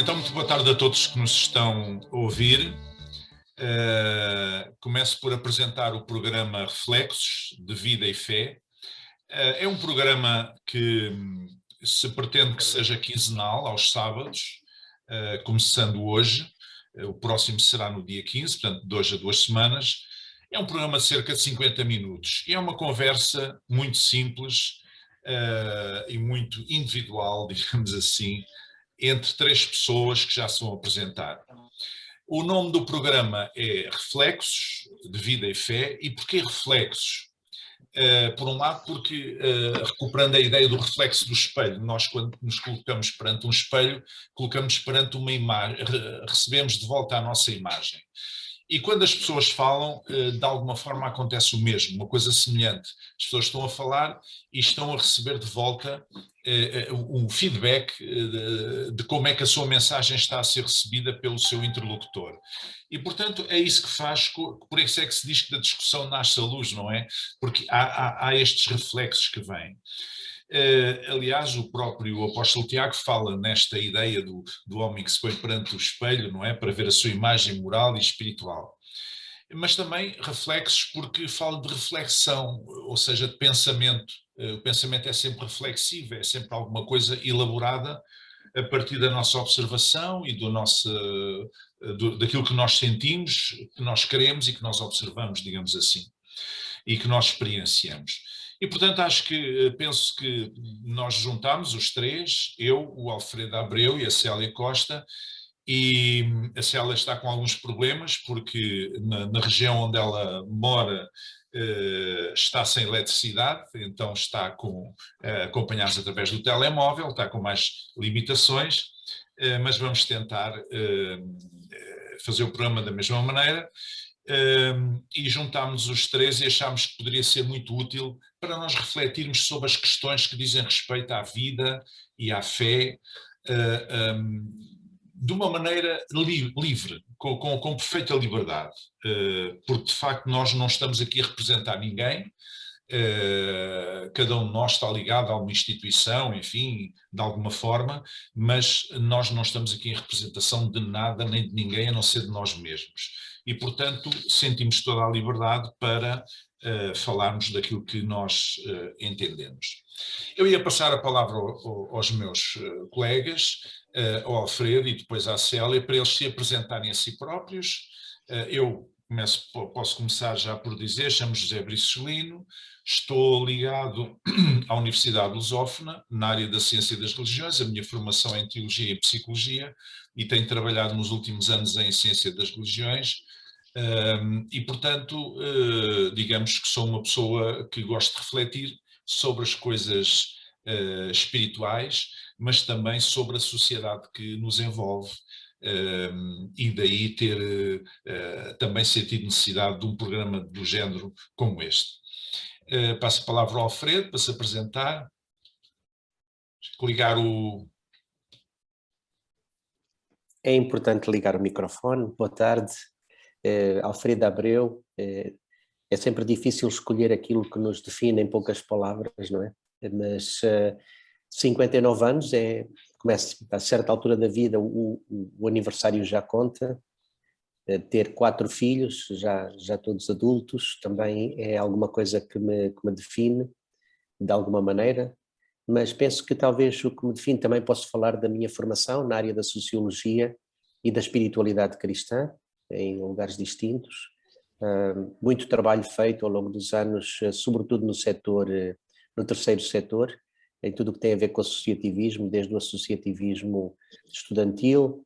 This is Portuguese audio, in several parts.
Então, muito boa tarde a todos que nos estão a ouvir. Começo por apresentar o programa Reflexos de Vida e Fé. É um programa que se pretende que seja quinzenal, aos sábados, começando hoje. O próximo será no dia 15, portanto, de hoje a 2 semanas. É um programa de cerca de 50 minutos e é uma conversa muito simples e muito individual, digamos assim, entre 3 pessoas que já se vão apresentar. O nome do programa é Reflexos de Vida e Fé. E porquê Reflexos? Por um lado, porque, recuperando a ideia do reflexo do espelho, nós quando nos colocamos perante um espelho, colocamos perante uma imagem, recebemos de volta a nossa imagem. E quando as pessoas falam, de alguma forma acontece o mesmo, uma coisa semelhante. As pessoas estão a falar e estão a receber de volta um feedback de como é que a sua mensagem está a ser recebida pelo seu interlocutor. E, portanto, é isso que faz, por isso é que se diz que da discussão nasce a luz, não é? Porque há estes reflexos que vêm. Aliás, o próprio apóstolo Tiago fala nesta ideia do homem que se põe perante o espelho, não é? Para ver a sua imagem moral e espiritual. Mas também reflexos porque fala de reflexão, ou seja, de pensamento. O pensamento é sempre reflexivo, é sempre alguma coisa elaborada a partir da nossa observação e daquilo que nós sentimos, que nós queremos e que nós observamos, digamos assim, e que nós experienciamos. E, portanto, penso que nós juntamos os 3, eu, o Alfredo Abreu e a Célia Costa, e a Célia está com alguns problemas porque na região onde ela mora está sem eletricidade, então está acompanhados através do telemóvel, está com mais limitações, mas vamos tentar fazer o programa da mesma maneira. E juntámos os 3 e achámos que poderia ser muito útil para nós refletirmos sobre as questões que dizem respeito à vida e à fé de uma maneira livre, com perfeita liberdade, porque de facto nós não estamos aqui a representar ninguém. Cada um de nós está ligado a uma instituição, enfim, de alguma forma, mas nós não estamos aqui em representação de nada nem de ninguém, a não ser de nós mesmos. E, portanto, sentimos toda a liberdade para falarmos daquilo que nós entendemos. Eu ia passar a palavra aos meus colegas, ao Alfredo e depois à Célia, para eles se apresentarem a si próprios. Eu posso começar já por dizer, chamo-me José Bricelino, estou ligado à Universidade Lusófona, na área da ciência das religiões. A minha formação é em teologia e psicologia e tenho trabalhado nos últimos anos em ciência das religiões. E, portanto, digamos que sou uma pessoa que gosto de refletir sobre as coisas espirituais, mas também sobre a sociedade que nos envolve. E daí ter também sentido necessidade de um programa do género como este. Passo a palavra ao Alfredo para se apresentar. Ligar o... É importante ligar o microfone. Boa tarde, Alfredo Abreu. É sempre difícil escolher aquilo que nos define em poucas palavras, não é? Mas 59 anos, começa a certa altura da vida, o aniversário já conta. Ter 4 filhos, já todos adultos, também é alguma coisa que me define, de alguma maneira. Mas penso que talvez o que me define, também posso falar da minha formação na área da sociologia e da espiritualidade cristã, em lugares distintos. Muito trabalho feito ao longo dos anos, sobretudo no terceiro setor, em tudo o que tem a ver com o associativismo, desde o associativismo estudantil,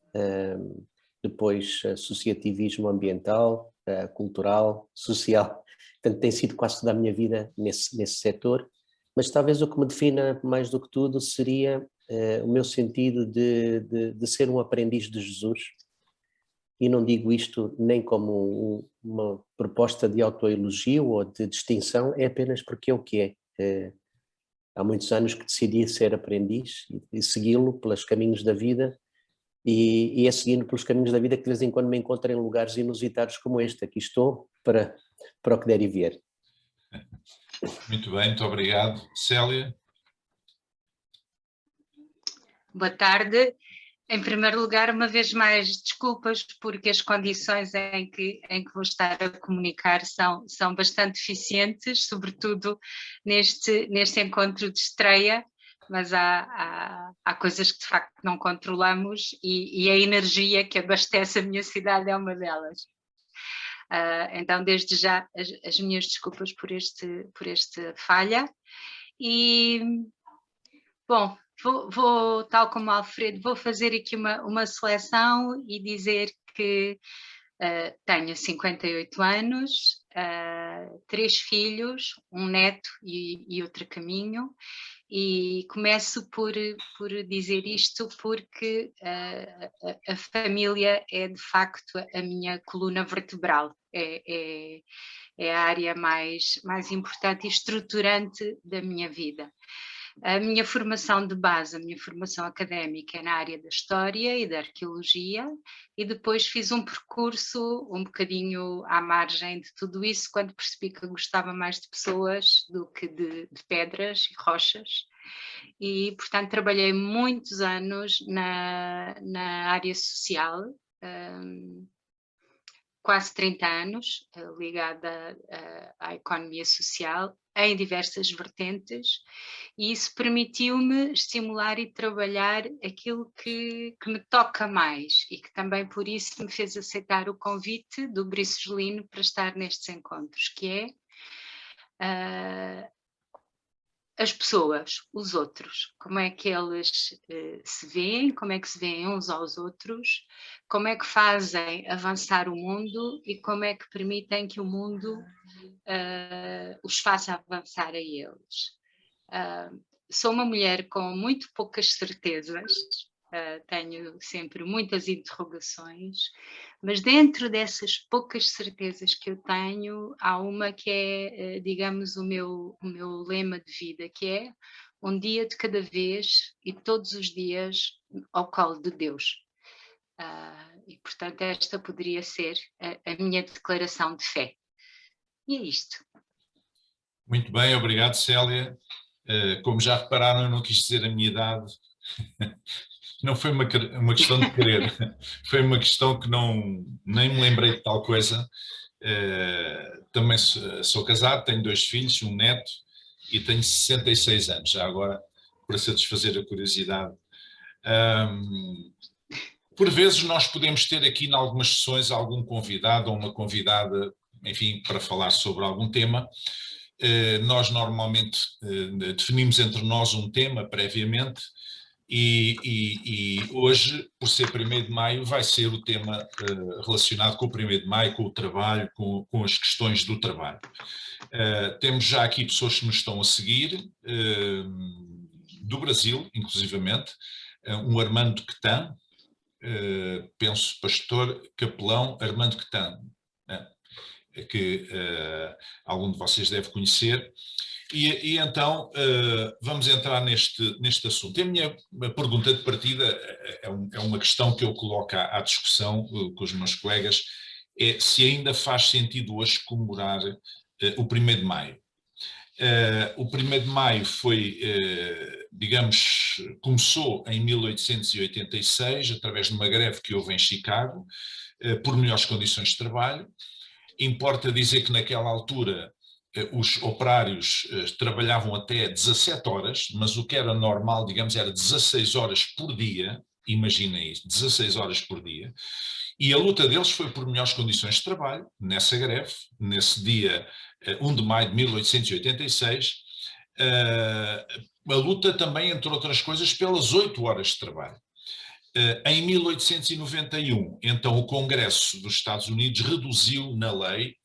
depois associativismo ambiental, cultural, social. Portanto, tem sido quase toda a minha vida nesse setor. Mas talvez o que me defina mais do que tudo seria o meu sentido de ser um aprendiz de Jesus. E não digo isto nem como uma proposta de autoelogio ou de distinção, é apenas porque é o que é. Há muitos anos que decidi ser aprendiz e segui-lo pelos caminhos da vida, e é seguindo pelos caminhos da vida que de vez em quando me encontro em lugares inusitados como este. Aqui estou para o que der e vier. Muito bem, muito obrigado. Célia? Boa tarde, Em primeiro lugar, uma vez mais, desculpas, porque as condições em que vou estar a comunicar são bastante eficientes, sobretudo neste encontro de estreia, mas há coisas que de facto não controlamos e a energia que abastece a minha cidade é uma delas. Então, desde já, as minhas desculpas por esta falha. E, bom, vou, tal como o Alfredo, vou fazer aqui uma seleção e dizer que tenho 58 anos, 3 filhos, um neto e outro a caminho, e começo por dizer isto porque a família é de facto a minha coluna vertebral, é a área mais importante e estruturante da minha vida. A minha formação de base, a minha formação académica é na área da História e da Arqueologia, e depois fiz um percurso um bocadinho à margem de tudo isso, quando percebi que eu gostava mais de pessoas do que de pedras e rochas, e portanto trabalhei muitos anos na área social, quase 30 anos, ligada à economia social, em diversas vertentes, e isso permitiu-me estimular e trabalhar aquilo que me toca mais, e que também por isso me fez aceitar o convite do Brice Gelino para estar nestes encontros, que é as pessoas, os outros, como é que eles se veem, como é que se veem uns aos outros, como é que fazem avançar o mundo e como é que permitem que o mundo os faça avançar a eles. Sou uma mulher com muito poucas certezas, tenho sempre muitas interrogações, mas dentro dessas poucas certezas que eu tenho, há uma que é, digamos, o meu lema de vida, que é um dia de cada vez e todos os dias ao colo de Deus. E, portanto, esta poderia ser a minha declaração de fé. E é isto. Muito bem, obrigado, Célia. Como já repararam, eu não quis dizer a minha idade. Não foi uma questão de querer, foi uma questão que nem me lembrei de tal coisa. Também sou casado, tenho 2 filhos, um neto e tenho 66 anos, já agora, para satisfazer a curiosidade. Por vezes nós podemos ter aqui em algumas sessões algum convidado ou uma convidada, enfim, para falar sobre algum tema. Nós normalmente definimos entre nós um tema previamente e hoje, por ser 1º de maio, vai ser o tema relacionado com o 1º de maio, com o trabalho, com as questões do trabalho. Temos já aqui pessoas que nos estão a seguir, do Brasil, inclusivamente, um Armando Quetan, penso pastor capelão Armando Quetan, que algum de vocês deve conhecer, e então vamos entrar neste assunto. A minha pergunta de partida é uma questão que eu coloco à discussão com os meus colegas, é se ainda faz sentido hoje comemorar o 1º de maio. O 1º de maio foi, digamos, começou em 1886, através de uma greve que houve em Chicago, por melhores condições de trabalho. Importa dizer que naquela altura os operários trabalhavam até 17 horas, mas o que era normal, digamos, era 16 horas por dia, imaginem isso, 16 horas por dia, e a luta deles foi por melhores condições de trabalho, nessa greve, nesse dia 1 de maio de 1886, a luta também, entre outras coisas, pelas 8 horas de trabalho. Em 1891, então, o Congresso dos Estados Unidos reduziu na lei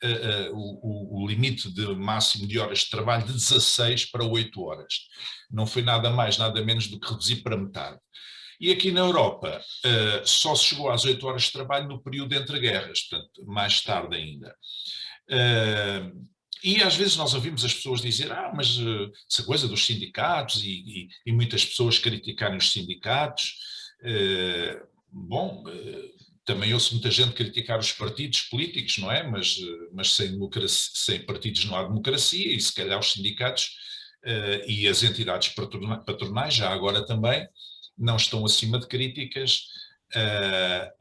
o limite máximo de horas de trabalho de 16 para 8 horas. Não foi nada mais, nada menos do que reduzir para metade. E aqui na Europa só se chegou às 8 horas de trabalho no período entre guerras, portanto, mais tarde ainda. E às vezes nós ouvimos as pessoas dizer, mas essa coisa dos sindicatos e muitas pessoas criticarem os sindicatos. Também ouço muita gente criticar os partidos políticos, não é? Mas sem partidos não há democracia, e se calhar os sindicatos e as entidades patronais, já agora também, não estão acima de críticas,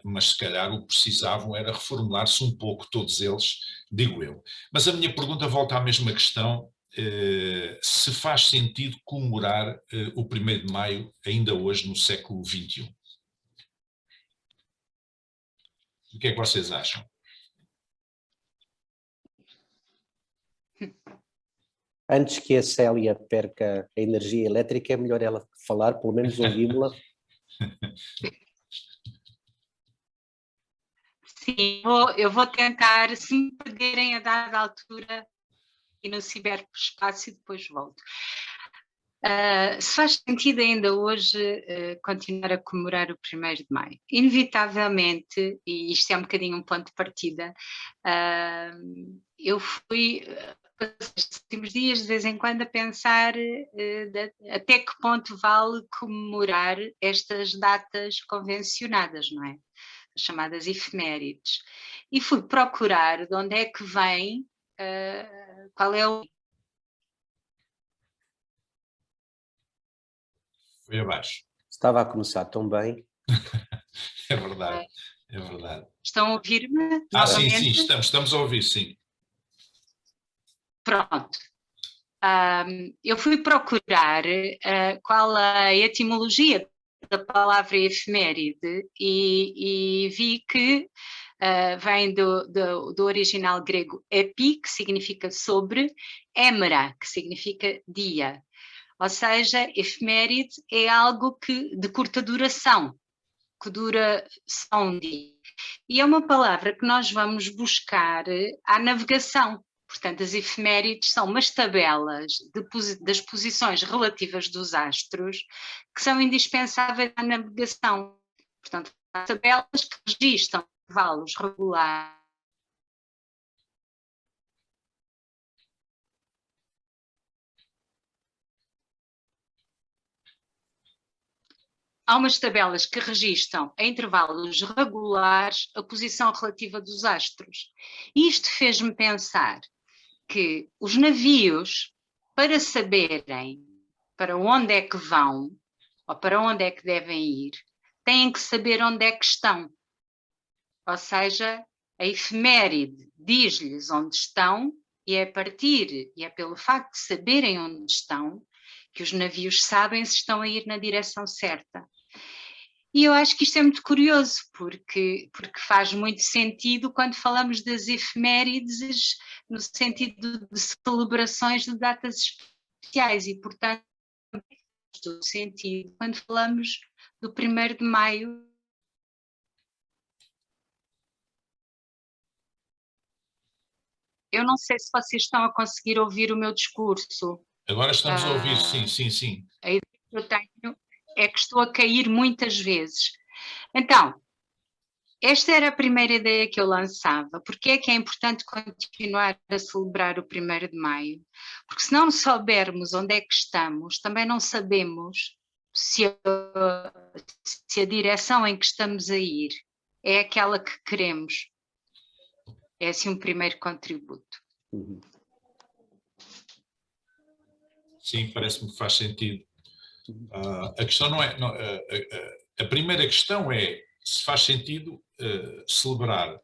mas se calhar o que precisavam era reformular-se um pouco todos eles, digo eu. Mas a minha pergunta volta à mesma questão, se faz sentido comemorar o 1º de Maio ainda hoje no século XXI. O que é que vocês acham? Antes que a Célia perca a energia elétrica, é melhor ela falar, pelo menos ouvimos-la. Sim, eu vou tentar, se me perderem a dada altura e no ciberespaço, e depois volto. Se faz sentido ainda hoje continuar a comemorar o 1º de Maio. Inevitavelmente, e isto é um bocadinho um ponto de partida, eu fui estes últimos dias de vez em quando a pensar até que ponto vale comemorar estas datas convencionadas, não é? As chamadas efemérides. E fui procurar de onde é que vem, qual é o... Foi abaixo. Estava a começar tão bem. É verdade, é verdade. Estão a ouvir-me? Sim, sim, estamos a ouvir, sim. Pronto. Eu fui procurar qual a etimologia da palavra efeméride e vi que vem do original grego epi, que significa sobre, emera, que significa dia. Ou seja, efeméride é algo de curta duração, que dura só um dia. E é uma palavra que nós vamos buscar à navegação. Portanto, as efemérides são umas tabelas das posições relativas dos astros que são indispensáveis à navegação. Portanto, há tabelas que registram intervalos regulares. Há umas tabelas que registram a intervalos regulares a posição relativa dos astros. E isto fez-me pensar que os navios, para saberem para onde é que vão ou para onde é que devem ir, têm que saber onde é que estão. Ou seja, a efeméride diz-lhes onde estão e é pelo facto de saberem onde estão que os navios sabem se estão a ir na direção certa. E eu acho que isto é muito curioso, porque faz muito sentido quando falamos das efemérides no sentido de celebrações de datas especiais e, portanto, faz todo sentido quando falamos do 1º de Maio. Eu não sei se vocês estão a conseguir ouvir o meu discurso. Agora estamos a ouvir, sim, sim, sim. A ideia que eu tenho é que estou a cair muitas vezes. Então, esta era a primeira ideia que eu lançava. Porque é que é importante continuar a celebrar o 1º de Maio? Porque se não soubermos onde é que estamos, também não sabemos se a direção em que estamos a ir é aquela que queremos. É assim um primeiro contributo. Sim, parece-me que faz sentido. A questão não é... a primeira questão é se faz sentido celebrar.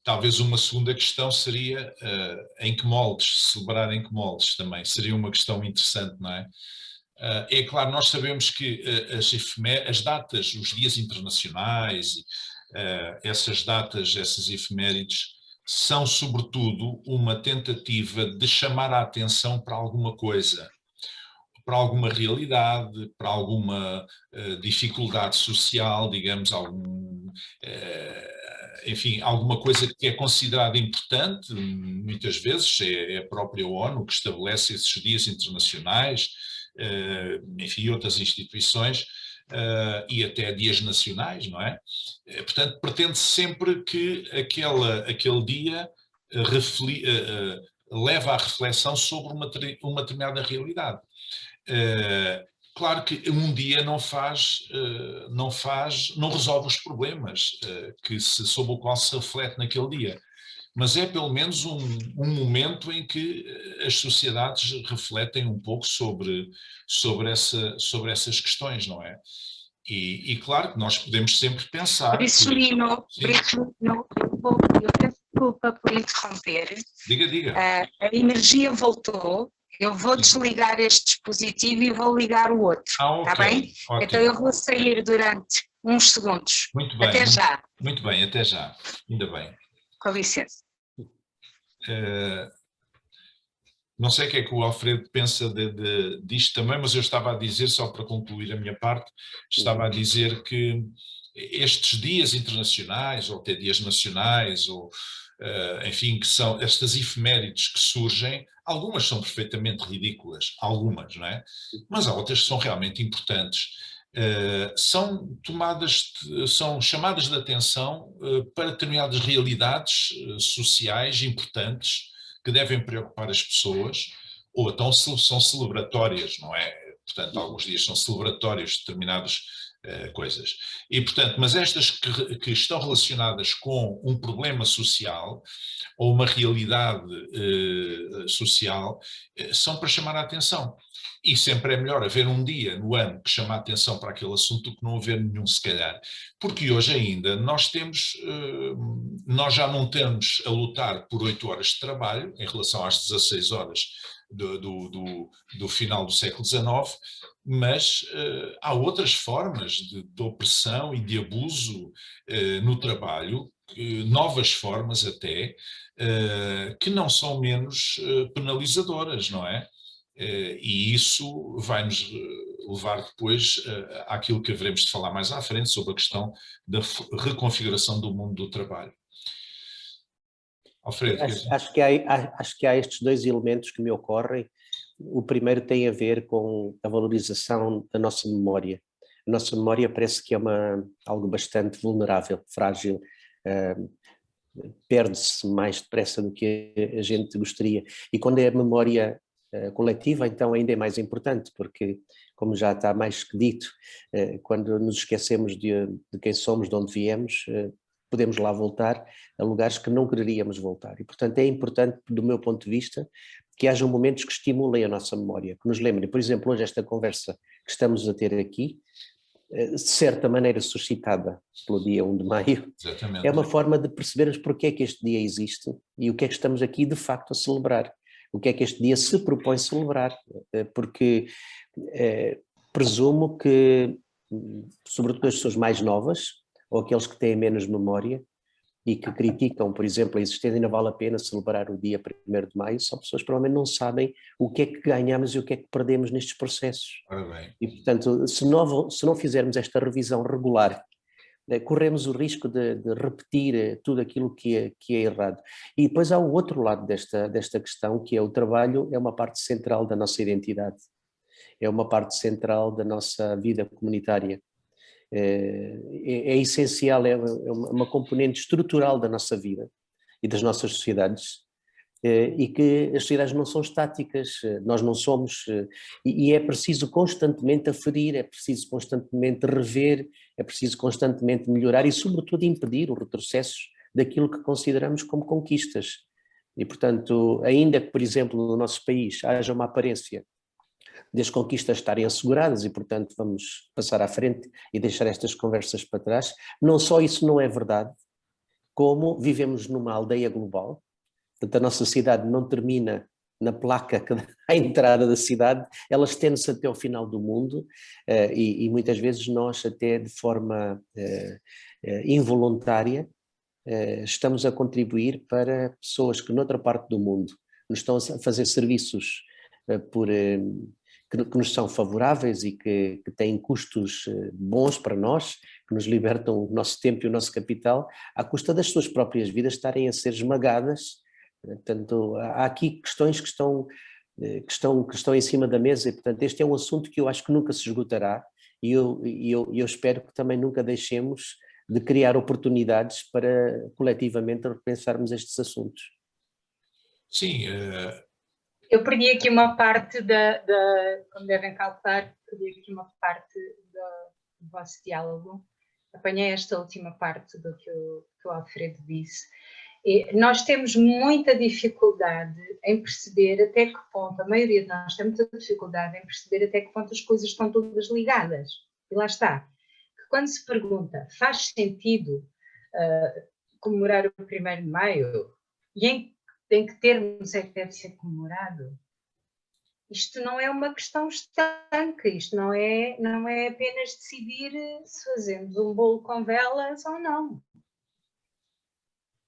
Talvez uma segunda questão seria em que moldes, celebrar em que moldes também. Seria uma questão interessante, não é? É claro, nós sabemos que as datas, os dias internacionais, essas datas, essas efemérides, são sobretudo uma tentativa de chamar a atenção para alguma coisa, para alguma realidade, para alguma dificuldade social, digamos, enfim, alguma coisa que é considerada importante. Muitas vezes é a própria ONU que estabelece esses dias internacionais, enfim, outras instituições, e até dias nacionais, não é? Portanto, pretende sempre que aquele dia leva à reflexão sobre uma determinada realidade. Claro que um dia não resolve os problemas sobre o qual se reflete naquele dia, mas é pelo menos um momento em que as sociedades refletem um pouco sobre essas questões, não é? E claro que nós podemos sempre pensar... Por isso, Lino, eu peço desculpa por interromper. Diga. A energia voltou, eu vou desligar este dispositivo e vou ligar o outro, está bem? Ótimo. Então eu vou sair durante uns segundos. Muito bem. Até já. Muito bem, até já. Ainda bem. Com licença. Não sei o que é que o Alfredo pensa disto também, mas eu estava a dizer, só para concluir a minha parte, estava a dizer que estes dias internacionais, ou até dias nacionais, ou enfim, que são estas efemérides que surgem, algumas são perfeitamente ridículas, algumas, não é? Mas há outras que são realmente importantes. São chamadas de atenção para determinadas realidades sociais importantes que devem preocupar as pessoas, ou então são celebratórias, não é? Portanto, alguns dias são celebratórios de determinadas coisas. E, portanto, mas estas que estão relacionadas com um problema social ou uma realidade social são para chamar a atenção. E sempre é melhor haver um dia no ano que chama a atenção para aquele assunto do que não haver nenhum, se calhar. Porque hoje ainda nós já não temos a lutar por 8 horas de trabalho, em relação às 16 horas do final do século XIX, mas há outras formas de opressão e de abuso no trabalho, novas formas até, que não são menos penalizadoras, não é? E isso vai-nos levar depois àquilo que haveremos de falar mais à frente sobre a questão da reconfiguração do mundo do trabalho. Alfredo, acho que há estes dois elementos que me ocorrem. O primeiro tem a ver com a valorização da nossa memória. A nossa memória parece que é algo bastante vulnerável, frágil, perde-se mais depressa do que a gente gostaria. E quando é a memória coletiva, então ainda é mais importante, porque, como já está mais que dito, quando nos esquecemos de quem somos, de onde viemos, podemos lá voltar a lugares que não quereríamos voltar. E, portanto, é importante, do meu ponto de vista, que hajam momentos que estimulem a nossa memória, que nos lembrem. Por exemplo, hoje esta conversa que estamos a ter aqui, de certa maneira suscitada pelo dia 1 de maio, exatamente, é uma forma de percebermos porque é que este dia existe e o que é que estamos aqui de facto a celebrar. O que é que este dia se propõe celebrar, porque presumo que, sobretudo as pessoas mais novas, ou aqueles que têm menos memória e que criticam, por exemplo, a existência, ainda vale a pena celebrar o dia 1º de maio, são pessoas que provavelmente não sabem o que é que ganhamos e o que é que perdemos nestes processos. E, portanto, se não fizermos esta revisão regular, corremos o risco de repetir tudo aquilo que é errado. E depois há o outro lado desta questão, que é o trabalho, é uma parte central da nossa identidade, é uma parte central da nossa vida comunitária. É essencial, é uma componente estrutural da nossa vida e das nossas sociedades, e que as sociedades não são estáticas, nós não somos, e é preciso constantemente aferir, é preciso constantemente rever, é preciso constantemente melhorar e, sobretudo, impedir os retrocessos daquilo que consideramos como conquistas. E, portanto, ainda que, por exemplo, no nosso país haja uma aparência das conquistas estarem asseguradas e, portanto, vamos passar à frente e deixar estas conversas para trás, não só isso não é verdade, como vivemos numa aldeia global. Portanto, a nossa cidade não termina na placa que dá à entrada da cidade, ela estende-se até ao final do mundo, e muitas vezes nós, até de forma involuntária, estamos a contribuir para pessoas que noutra parte do mundo nos estão a fazer serviços que nos são favoráveis e que têm custos bons para nós, que nos libertam o nosso tempo e o nosso capital, à custa das suas próprias vidas estarem a ser esmagadas. Portanto, há aqui questões que estão em cima da mesa e, portanto, este é um assunto que eu acho que nunca se esgotará e eu espero que também nunca deixemos de criar oportunidades para coletivamente repensarmos estes assuntos. Sim. Eu perdi aqui uma parte como devem calcular, perdi aqui uma parte do vosso diálogo. Apanhei esta última parte do que o Alfredo disse. E nós temos muita dificuldade em perceber até que ponto, a maioria de nós tem muita dificuldade em perceber até que ponto as coisas estão todas ligadas. E lá está. quando se pergunta, faz sentido comemorar o 1º de Maio? E em que termos é que deve ser comemorado? Isto não é uma questão estanque, isto não é apenas decidir se fazemos um bolo com velas ou não.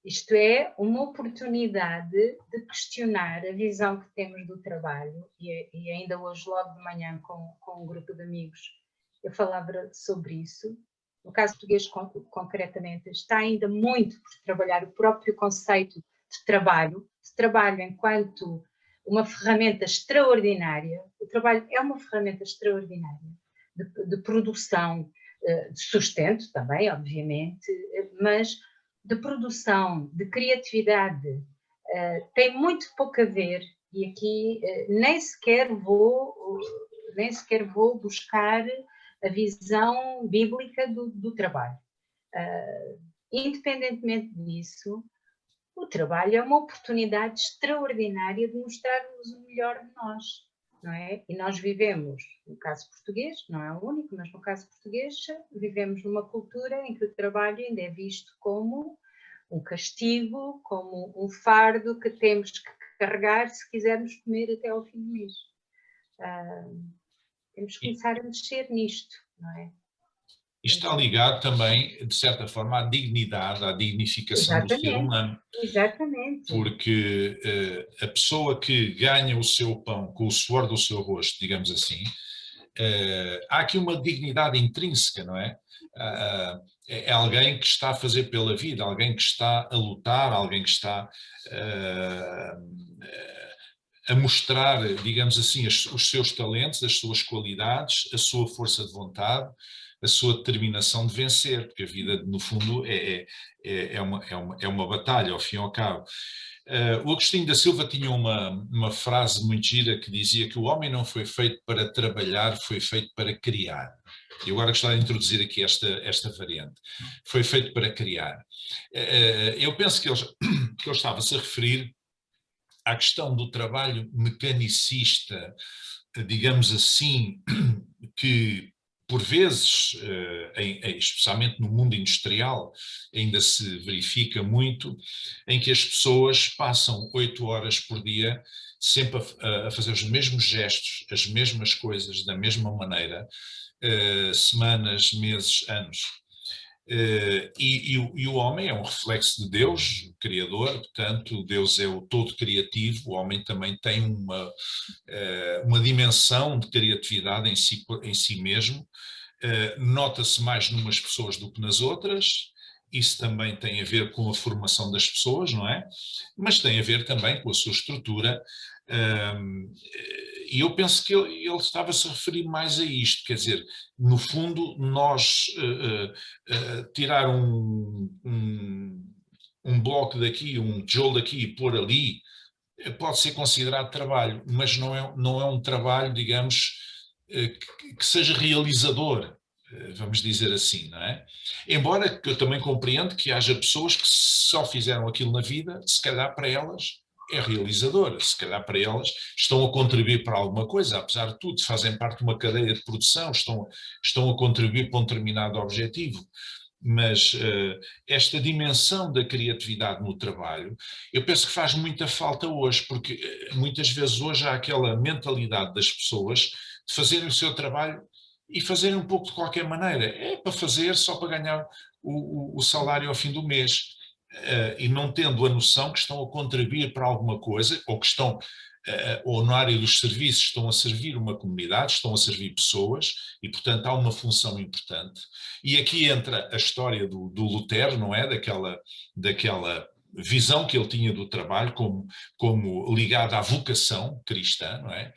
Isto é uma oportunidade de questionar a visão que temos do trabalho, e ainda hoje, logo de manhã, com um grupo de amigos, eu falava sobre isso. No caso português, concretamente, está ainda muito por trabalhar o próprio conceito de trabalho enquanto uma ferramenta extraordinária. O trabalho é uma ferramenta extraordinária de produção, de sustento também, obviamente, mas de produção, de criatividade. Tem muito pouco a ver, e aqui nem sequer vou buscar a visão bíblica do trabalho. Independentemente disso, o trabalho é uma oportunidade extraordinária de mostrarmos o melhor de nós, não é? E nós vivemos, no caso português, não é o único, mas no caso português, vivemos numa cultura em que o trabalho ainda é visto como um castigo, como um fardo que temos que carregar se quisermos comer até ao fim do mês. Temos que começar a mexer nisto, não é? Isto está ligado também, de certa forma, à dignidade, à dignificação do ser humano. Exatamente. Porque a pessoa que ganha o seu pão com o suor do seu rosto, digamos assim, há aqui uma dignidade intrínseca, não é? É alguém que está a fazer pela vida, alguém que está a lutar, alguém que está a mostrar, digamos assim, os seus talentos, as suas qualidades, a sua força de vontade, a sua determinação de vencer, porque a vida, no fundo, é uma batalha, ao fim e ao cabo. O Agostinho da Silva tinha uma frase muito gira que dizia que o homem não foi feito para trabalhar, foi feito para criar. E agora gostava de introduzir aqui esta variante. Foi feito para criar. Eu penso que ele estava-se a referir à questão do trabalho mecanicista, digamos assim, que por vezes, especialmente no mundo industrial, ainda se verifica muito, em que as pessoas passam 8 horas por dia sempre a fazer os mesmos gestos, as mesmas coisas, da mesma maneira, semanas, meses, anos. E o homem é um reflexo de Deus, o Criador, portanto, Deus é o todo criativo, o homem também tem uma dimensão de criatividade em si mesmo, nota-se mais numas pessoas do que nas outras, isso também tem a ver com a formação das pessoas, não é? Mas tem a ver também com a sua estrutura, e eu penso que ele estava-se a referir mais a isto, quer dizer, no fundo, nós tirar um bloco daqui, um tijolo daqui e pôr ali, pode ser considerado trabalho, mas não é um trabalho, digamos, que seja realizador, vamos dizer assim, não é? Embora eu também compreendo que haja pessoas que só fizeram aquilo na vida, se calhar para elas é realizadora, se calhar para elas estão a contribuir para alguma coisa, apesar de tudo, fazem parte de uma cadeia de produção, estão a contribuir para um determinado objetivo. Mas esta dimensão da criatividade no trabalho, eu penso que faz muita falta hoje, porque muitas vezes hoje há aquela mentalidade das pessoas de fazerem o seu trabalho e fazerem um pouco de qualquer maneira. É para fazer, só para ganhar o salário ao fim do mês. E não tendo a noção que estão a contribuir para alguma coisa, ou que estão, ou na área dos serviços, estão a servir uma comunidade, estão a servir pessoas, e portanto há uma função importante. E aqui entra a história do Lutero, não é? Daquela visão que ele tinha do trabalho como ligada à vocação cristã, não é?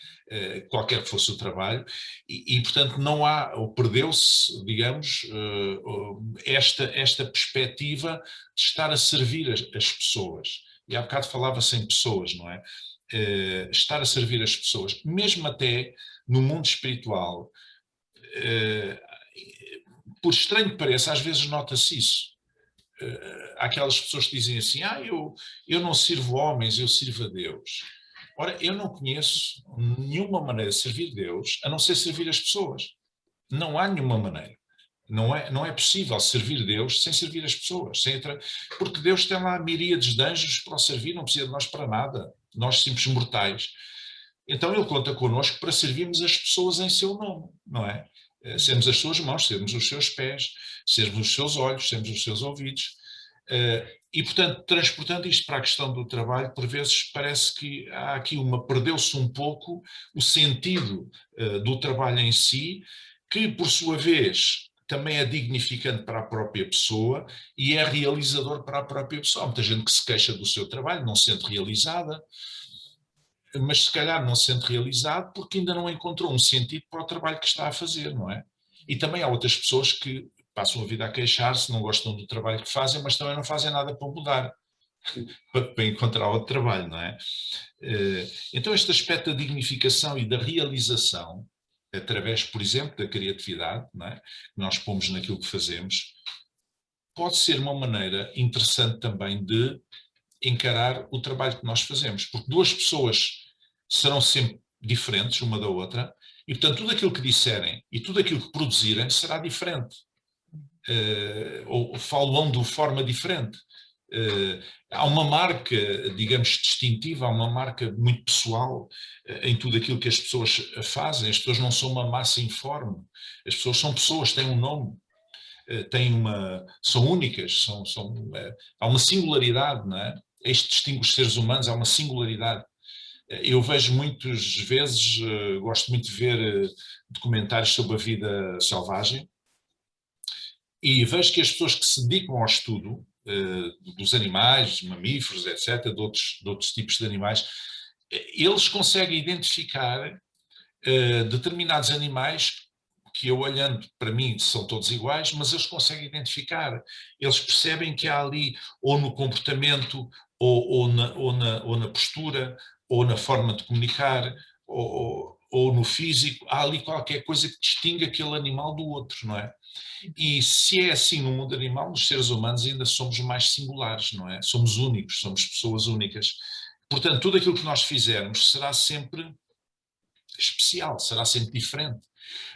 Qualquer que fosse o trabalho, e portanto não há, ou perdeu-se, digamos, esta perspectiva de estar a servir as pessoas. E há bocado falava-se em pessoas, não é? Estar a servir as pessoas, mesmo até no mundo espiritual, por estranho que pareça, às vezes nota-se isso. Há aquelas pessoas que dizem assim, eu não sirvo homens, eu sirvo a Deus. Ora, eu não conheço nenhuma maneira de servir Deus a não ser servir as pessoas. Não há nenhuma maneira. Não é possível servir Deus sem servir as pessoas, porque Deus tem lá miríades de anjos para o servir, não precisa de nós para nada, nós simples mortais. Então ele conta connosco para servirmos as pessoas em seu nome, não é? Sermos as suas mãos, sermos os seus pés, sermos os seus olhos, sermos os seus ouvidos. E, portanto, transportando isto para a questão do trabalho, por vezes parece que há aqui perdeu-se um pouco o sentido do trabalho em si, que, por sua vez, também é dignificante para a própria pessoa e é realizador para a própria pessoa. Há muita gente que se queixa do seu trabalho, não se sente realizada, mas se calhar não se sente realizado porque ainda não encontrou um sentido para o trabalho que está a fazer, não é? E também há outras pessoas que passam a vida a queixar-se, não gostam do trabalho que fazem, mas também não fazem nada para mudar, para encontrar outro trabalho, não é? Então este aspecto da dignificação e da realização, através, por exemplo, da criatividade, não é? Que nós pomos naquilo que fazemos, pode ser uma maneira interessante também de encarar o trabalho que nós fazemos, porque duas pessoas serão sempre diferentes uma da outra e, portanto, tudo aquilo que disserem e tudo aquilo que produzirem será diferente, ou falam de forma diferente. Há uma marca, digamos, distintiva, há uma marca muito pessoal em tudo aquilo que as pessoas fazem. As pessoas não são uma massa informe, as pessoas são pessoas, têm um nome, são únicas, há uma singularidade, não é? Este distingue os seres humanos, há uma singularidade. Eu vejo muitas vezes, gosto muito de ver documentários sobre a vida selvagem e vejo que as pessoas que se dedicam ao estudo dos animais, mamíferos, etc., de outros tipos de animais, eles conseguem identificar determinados animais que eu olhando para mim são todos iguais, mas eles conseguem identificar, eles percebem que há ali, ou no comportamento, ou na postura, ou na forma de comunicar, ou no físico, há ali qualquer coisa que distingue aquele animal do outro, não é? E se é assim no mundo animal, nos seres humanos ainda somos mais singulares, não é? Somos únicos, somos pessoas únicas. Portanto, tudo aquilo que nós fizermos será sempre especial, será sempre diferente.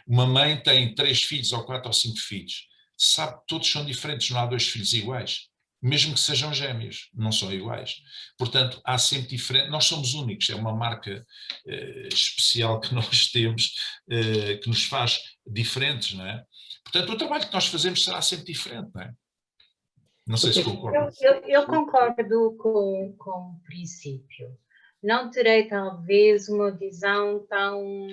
Uma mãe tem 3 filhos, ou 4 ou 5 filhos, sabe que todos são diferentes, não há 2 filhos iguais, mesmo que sejam gêmeos, não são iguais. Portanto, há sempre diferente, nós somos únicos, é uma marca especial que nós temos, que nos faz diferentes, não é? Portanto, o trabalho que nós fazemos será sempre diferente, não é? Não sei se concordo. Eu concordo com o princípio. Não terei, talvez, uma visão tão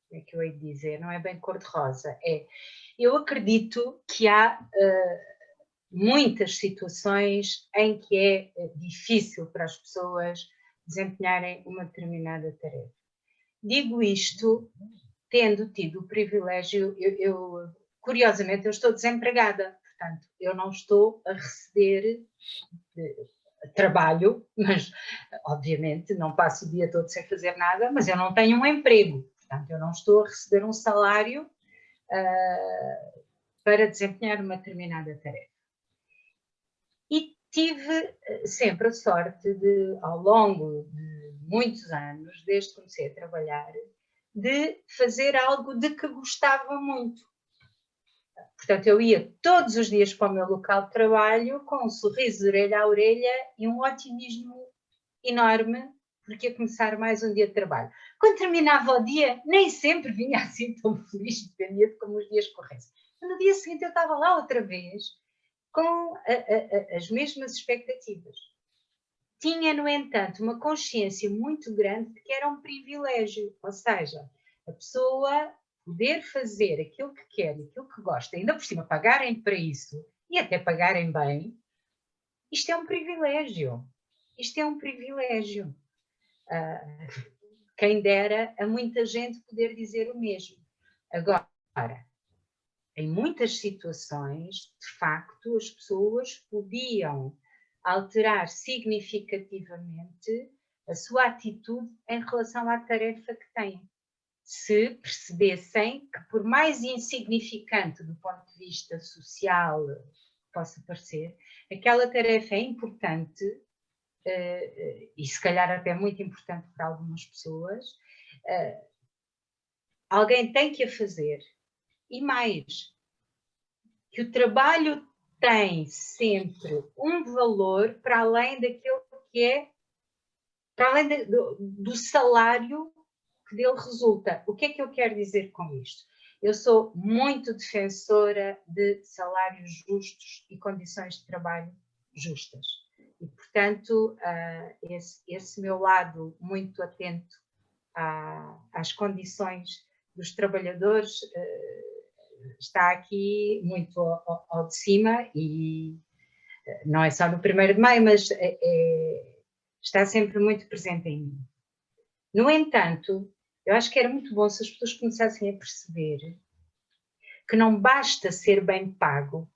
como é que eu hei de dizer? Não é bem cor-de-rosa. Eu acredito que há muitas situações em que é difícil para as pessoas desempenharem uma determinada tarefa. Digo isto tendo tido o privilégio, curiosamente, eu estou desempregada, portanto, eu não estou a receber trabalho, mas obviamente não passo o dia todo sem fazer nada, mas eu não tenho um emprego, portanto, eu não estou a receber um salário para desempenhar uma determinada tarefa. E tive sempre a sorte de, ao longo de muitos anos, desde que comecei a trabalhar, de fazer algo de que gostava muito. Portanto, eu ia todos os dias para o meu local de trabalho com um sorriso de orelha a orelha e um otimismo enorme, porque ia começar mais um dia de trabalho. Quando terminava o dia, nem sempre vinha assim tão feliz, dependia de como os dias corressem. No dia seguinte eu estava lá outra vez com as mesmas expectativas. Tinha, no entanto, uma consciência muito grande de que era um privilégio, ou seja, a pessoa poder fazer aquilo que quer, aquilo que gosta, ainda por cima pagarem para isso e até pagarem bem, isto é um privilégio. Isto é um privilégio. Quem dera a muita gente poder dizer o mesmo. Agora, em muitas situações, de facto, as pessoas podiam alterar significativamente a sua atitude em relação à tarefa que têm. Se percebessem que, por mais insignificante do ponto de vista social possa parecer, aquela tarefa é importante, e se calhar até muito importante para algumas pessoas, alguém tem que a fazer E mais, que o trabalho tem sempre um valor para além daquilo que é, para além do salário que dele resulta. O que é que eu quero dizer com isto? Eu sou muito defensora de salários justos e condições de trabalho justas. E, portanto, esse meu lado muito atento às condições dos trabalhadores está aqui muito ao de cima, e não é só no 1º de maio, mas está sempre muito presente em mim. No entanto, eu acho que era muito bom se as pessoas começassem a perceber que não basta ser bem pago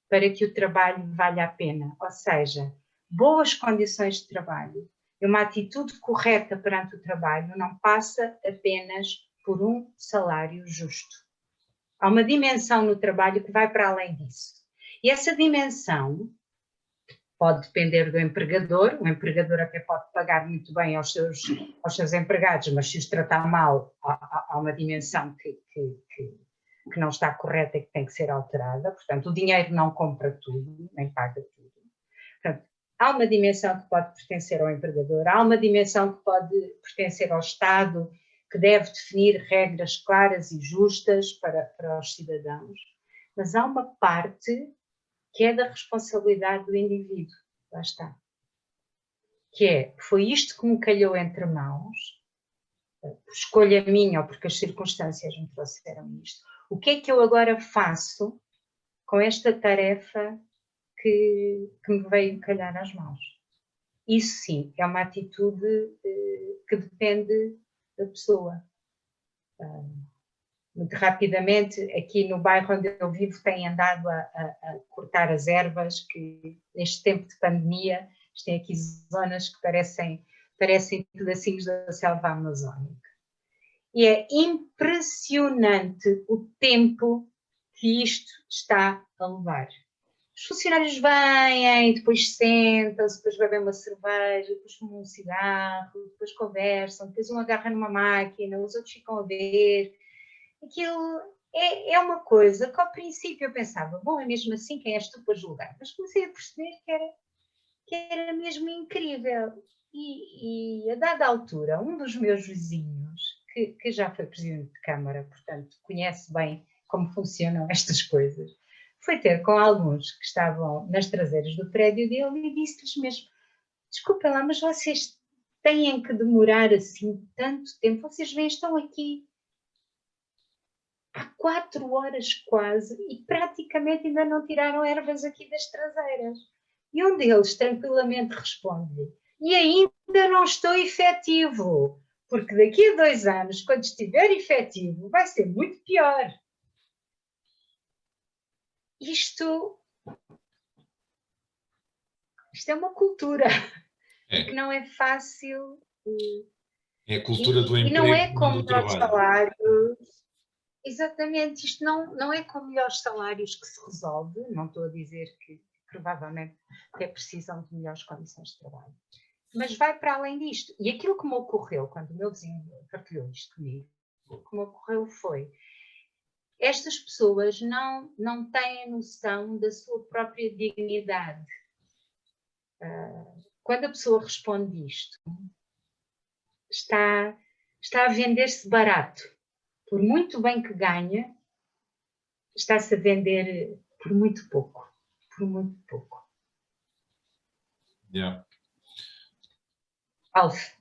para que o trabalho valha a pena. Ou seja, boas condições de trabalho e uma atitude correta perante o trabalho não passa apenas por um salário justo. Há uma dimensão no trabalho que vai para além disso. E essa dimensão pode depender do empregador. O empregador até pode pagar muito bem aos seus empregados, mas se os tratar mal, há uma dimensão que não está correta e que tem que ser alterada. Portanto, o dinheiro não compra tudo, nem paga tudo. Portanto, há uma dimensão que pode pertencer ao empregador, há uma dimensão que pode pertencer ao Estado, que deve definir regras claras e justas para os cidadãos, mas há uma parte que é da responsabilidade do indivíduo. Lá está. Que foi isto que me calhou entre mãos, por escolha minha ou porque as circunstâncias me trouxeram isto. O que é que eu agora faço com esta tarefa que me veio calhar às mãos? Isso sim, é uma atitude que depende da pessoa. Muito rapidamente, aqui no bairro onde eu vivo, têm andado a cortar as ervas, que neste tempo de pandemia, tem aqui zonas que parecem pedacinhos da selva amazónica. E é impressionante o tempo que isto está a levar. Os funcionários vêm, depois sentam-se, depois bebem uma cerveja, depois fumam um cigarro, depois conversam, depois um agarra numa máquina, os outros ficam a ver. Aquilo é uma coisa que ao princípio eu pensava, bom, é mesmo assim, quem és tu para julgar? Mas comecei a perceber que era mesmo incrível. E a dada altura, um dos meus vizinhos, que já foi presidente de Câmara, portanto conhece bem como funcionam estas coisas, foi ter com alguns que estavam nas traseiras do prédio dele e disse-lhes mesmo, desculpem lá, mas vocês têm que demorar assim tanto tempo, vocês veem, estão aqui há 4 horas quase e praticamente ainda não tiraram ervas aqui das traseiras. E um deles tranquilamente responde, e ainda não estou efetivo, porque daqui a 2 anos, quando estiver efetivo, vai ser muito pior. Isto é uma cultura que não é fácil. É a cultura do emprego e não é e com do melhores trabalho. salários. Exatamente, isto não é com melhores salários que se resolve. Não estou a dizer que provavelmente até precisam de melhores condições de trabalho. Mas vai para além disto. E aquilo que me ocorreu, quando o meu vizinho partilhou isto comigo, o que me ocorreu foi, estas pessoas não têm noção da sua própria dignidade. Quando a pessoa responde isto, está a vender-se barato. Por muito bem que ganha, está-se a vender por muito pouco. Por muito pouco. Yeah. Alf.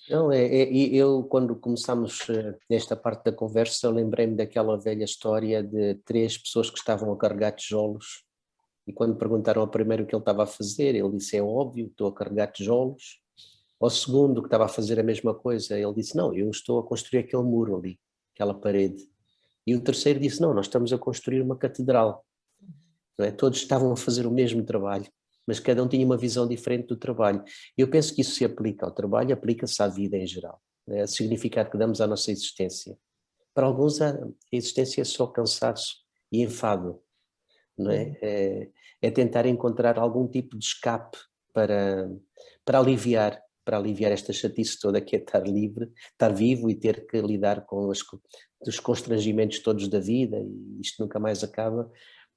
Não, eu quando começámos nesta parte da conversa, eu lembrei-me daquela velha história de 3 pessoas que estavam a carregar tijolos e quando perguntaram ao primeiro o que ele estava a fazer, ele disse, é óbvio, estou a carregar tijolos. Ao segundo que estava a fazer a mesma coisa, ele disse, não, eu estou a construir aquele muro ali, aquela parede. E o terceiro disse, não, nós estamos a construir uma catedral. Não é? Todos estavam a fazer o mesmo trabalho, mas cada um tinha uma visão diferente do trabalho. Eu penso que isso se aplica ao trabalho, aplica-se à vida em geral, né? O significado que damos à nossa existência. Para alguns a existência é só cansaço e enfado, não é? É tentar encontrar algum tipo de escape para aliviar para aliviar esta chatice toda que é estar livre, estar vivo e ter que lidar com os constrangimentos todos da vida, e isto nunca mais acaba.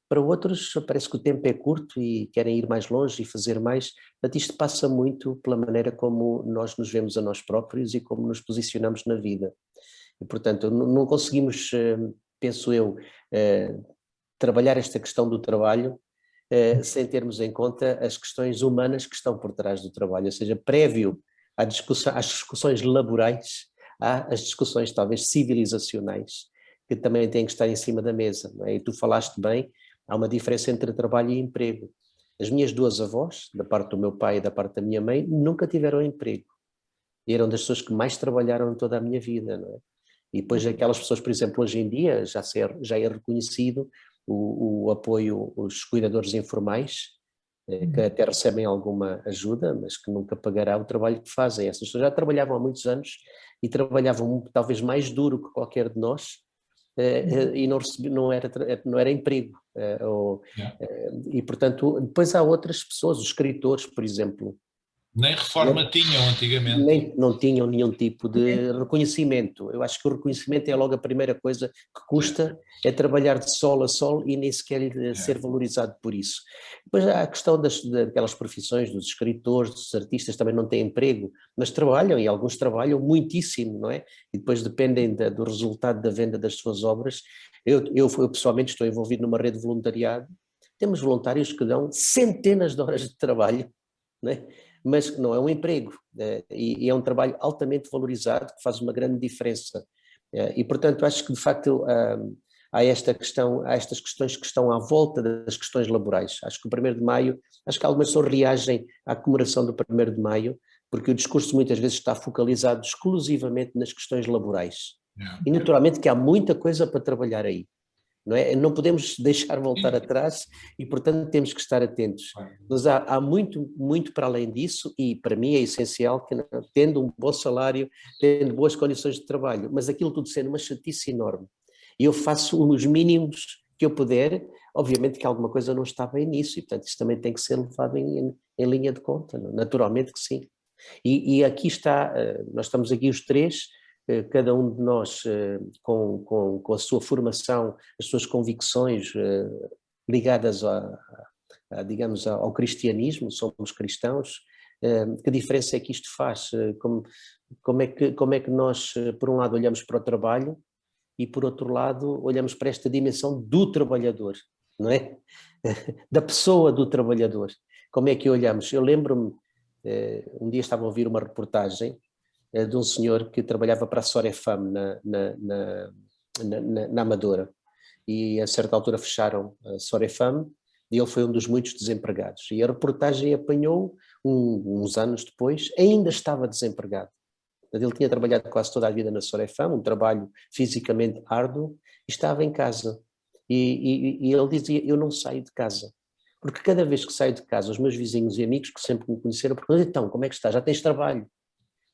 Para outros parece que o tempo é curto e querem ir mais longe e fazer mais. Portanto, isto passa muito pela maneira como nós nos vemos a nós próprios e como nos posicionamos na vida. E, portanto, não conseguimos, penso eu, trabalhar esta questão do trabalho sem termos em conta as questões humanas que estão por trás do trabalho, ou seja, prévio às discussões laborais, há as discussões talvez civilizacionais, que também têm que estar em cima da mesa, não é? E tu falaste bem, há uma diferença entre trabalho e emprego. As minhas duas avós, da parte do meu pai e da parte da minha mãe, nunca tiveram emprego. E eram das pessoas que mais trabalharam toda a minha vida, não é? E depois aquelas pessoas, por exemplo, hoje em dia já é reconhecido o apoio, os cuidadores informais, que até recebem alguma ajuda, mas que nunca pagará o trabalho que fazem. Essas pessoas já trabalhavam há muitos anos e trabalhavam talvez mais duro que qualquer de nós, e não era emprego. E, portanto, depois há outras pessoas, os escritores, por exemplo. Nem reforma tinham antigamente. Não tinham nenhum tipo de reconhecimento. Eu acho que o reconhecimento é logo a primeira coisa que custa, é trabalhar de sol a sol e nem sequer ser valorizado por isso. Depois há a questão daquelas profissões, dos escritores, dos artistas, também não têm emprego, mas trabalham, e alguns trabalham muitíssimo, não é? E depois dependem do resultado da venda das suas obras. Eu pessoalmente estou envolvido numa rede de voluntariado, temos voluntários que dão centenas de horas de trabalho, não é? Mas não é um emprego, e é um trabalho altamente valorizado, que faz uma grande diferença. E, portanto, acho que, de facto, há estas questões que estão à volta das questões laborais. Acho que o 1º de Maio, acho que algumas pessoas reagem à comemoração do 1º de Maio, porque o discurso muitas vezes está focalizado exclusivamente nas questões laborais. E, naturalmente, que há muita coisa para trabalhar aí. Não é? Não podemos deixar voltar atrás e, portanto, temos que estar atentos. Mas há muito, muito para além disso, e para mim é essencial que, tendo um bom salário, tendo boas condições de trabalho, mas aquilo tudo sendo uma chatice enorme, e eu faço os mínimos que eu puder, obviamente que alguma coisa não está bem nisso, e, portanto, isso também tem que ser levado em linha de conta, não? Naturalmente que sim. E aqui está, nós estamos aqui os três, cada um de nós com a sua formação, as suas convicções ligadas digamos, ao cristianismo, somos cristãos. Que diferença é que isto faz? Como é que nós, por um lado, olhamos para o trabalho e, por outro lado, olhamos para esta dimensão do trabalhador, não é? Da pessoa do trabalhador. Como é que olhamos? Eu lembro-me, um dia estava a ouvir uma reportagem de um senhor que trabalhava para a Sorefam na Amadora, e a certa altura fecharam a Sorefam e ele foi um dos muitos desempregados, e a reportagem apanhou uns anos depois, ainda estava desempregado. Ele tinha trabalhado quase toda a vida na Sorefam, um trabalho fisicamente árduo, e estava em casa, e ele dizia: eu não saio de casa, porque cada vez que saio de casa, os meus vizinhos e amigos que sempre me conheceram perguntam: então, como é que estás? Já tens trabalho?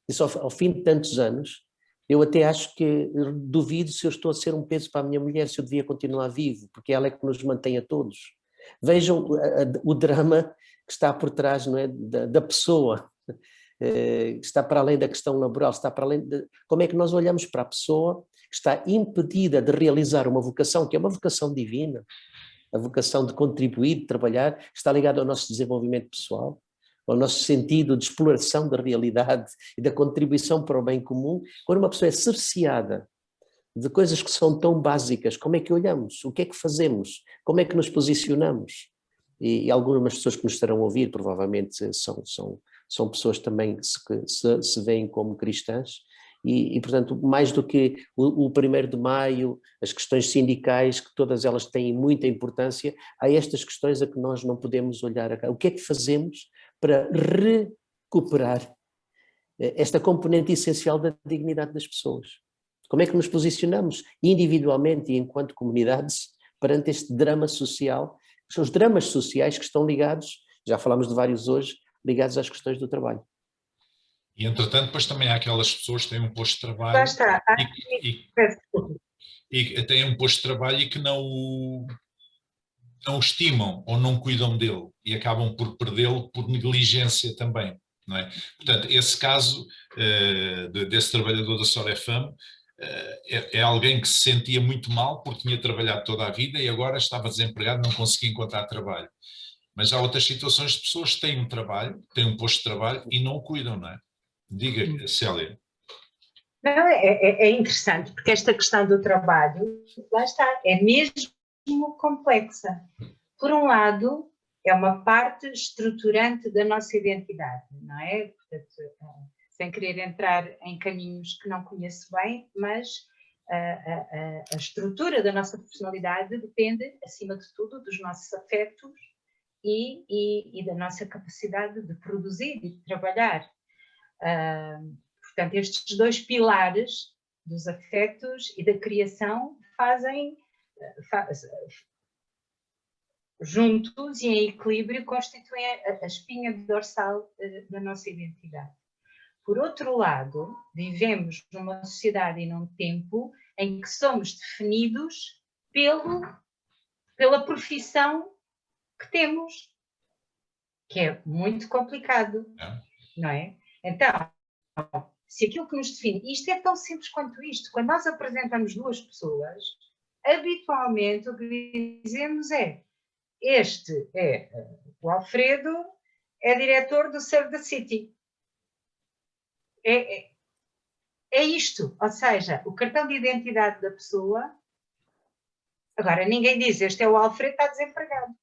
Isso, ao fim de tantos anos, eu até acho que duvido se eu estou a ser um peso para a minha mulher, se eu devia continuar vivo, porque ela é que nos mantém a todos. Vejam o drama que está por trás, não é, da pessoa, que está para além da questão laboral, está para além de como é que nós olhamos para a pessoa que está impedida de realizar uma vocação, que é uma vocação divina, a vocação de contribuir, de trabalhar, está ligada ao nosso desenvolvimento pessoal, ao nosso sentido de exploração da realidade e da contribuição para o bem comum. Quando uma pessoa é cerceada de coisas que são tão básicas, como é que olhamos? O que é que fazemos? Como é que nos posicionamos? E algumas pessoas que nos estarão a ouvir provavelmente são pessoas também que se veem como cristãs, e, portanto, mais do que o 1º de Maio, as questões sindicais, que todas elas têm muita importância, há estas questões a que nós não podemos olhar. O que é que fazemos para recuperar esta componente essencial da dignidade das pessoas? Como é que nos posicionamos individualmente e enquanto comunidades perante este drama social? São os dramas sociais que estão ligados, já falamos de vários hoje, ligados às questões do trabalho. E, entretanto, depois também há aquelas pessoas que têm um posto de trabalho. Já está. E têm um posto de trabalho e que não o estimam ou não cuidam dele, e acabam por perdê-lo por negligência também, não é? Portanto, esse caso desse trabalhador da Sorefam é alguém que se sentia muito mal porque tinha trabalhado toda a vida e agora estava desempregado, não conseguia encontrar trabalho. Mas há outras situações de pessoas que têm um trabalho, têm um posto de trabalho e não o cuidam, não é? Diga, Célia. Não, é interessante, porque esta questão do trabalho, lá está, é mesmo complexa. Por um lado, é uma parte estruturante da nossa identidade, não é? Portanto, sem querer entrar em caminhos que não conheço bem, mas a estrutura da nossa personalidade depende, acima de tudo, dos nossos afetos e da nossa capacidade de produzir e de trabalhar. Portanto, estes dois pilares dos afetos e da criação juntos e em equilíbrio constituem a espinha dorsal da nossa identidade. Por outro lado, vivemos numa sociedade e num tempo em que somos definidos pela profissão que temos, que é muito complicado, não é? Então, se aquilo que nos define, isto é tão simples quanto isto, quando nós apresentamos duas pessoas, habitualmente o que dizemos é: este é o Alfredo, é diretor do Save the City. É isto, ou seja, o cartão de identidade da pessoa. Agora, ninguém diz, este é o Alfredo, está desempregado.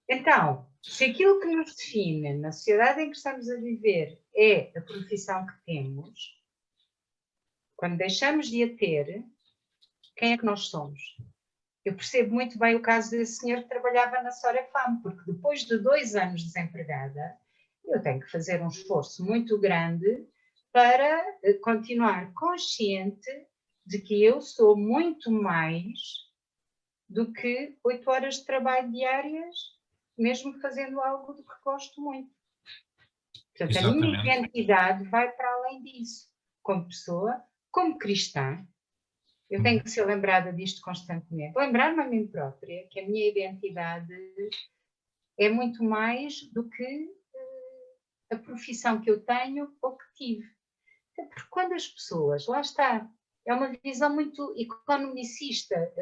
Então, se aquilo que nos define na sociedade em que estamos a viver é a profissão que temos, quando deixamos de a ter, quem é que nós somos? Eu percebo muito bem o caso desse senhor que trabalhava na Sorefam, porque depois de 2 anos desempregada, eu tenho que fazer um esforço muito grande para continuar consciente de que eu sou muito mais do que 8 horas de trabalho diárias, mesmo fazendo algo do que gosto muito. Portanto, exatamente. A minha identidade vai para além disso. Como pessoa, como cristã, eu tenho que ser lembrada disto constantemente. Lembrar-me a mim própria que a minha identidade é muito mais do que a profissão que eu tenho ou que tive. Porque quando as pessoas, lá está, é uma visão muito economicista.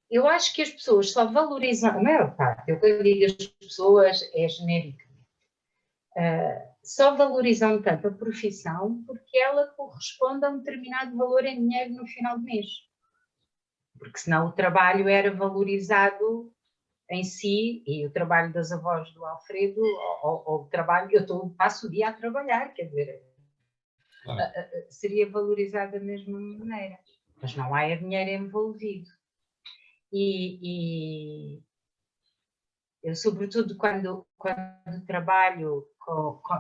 Eu acho que as pessoas só valorizam, a maior parte, eu quando digo as pessoas é genérica, só valorizam tanto a profissão porque ela corresponde a um determinado valor em dinheiro no final do mês. Porque senão o trabalho era valorizado em si, e o trabalho das avós do Alfredo, ou o trabalho, passo o dia a trabalhar, quer dizer, claro. Seria valorizado da mesma maneira. Mas não há dinheiro envolvido. E eu, sobretudo, quando trabalho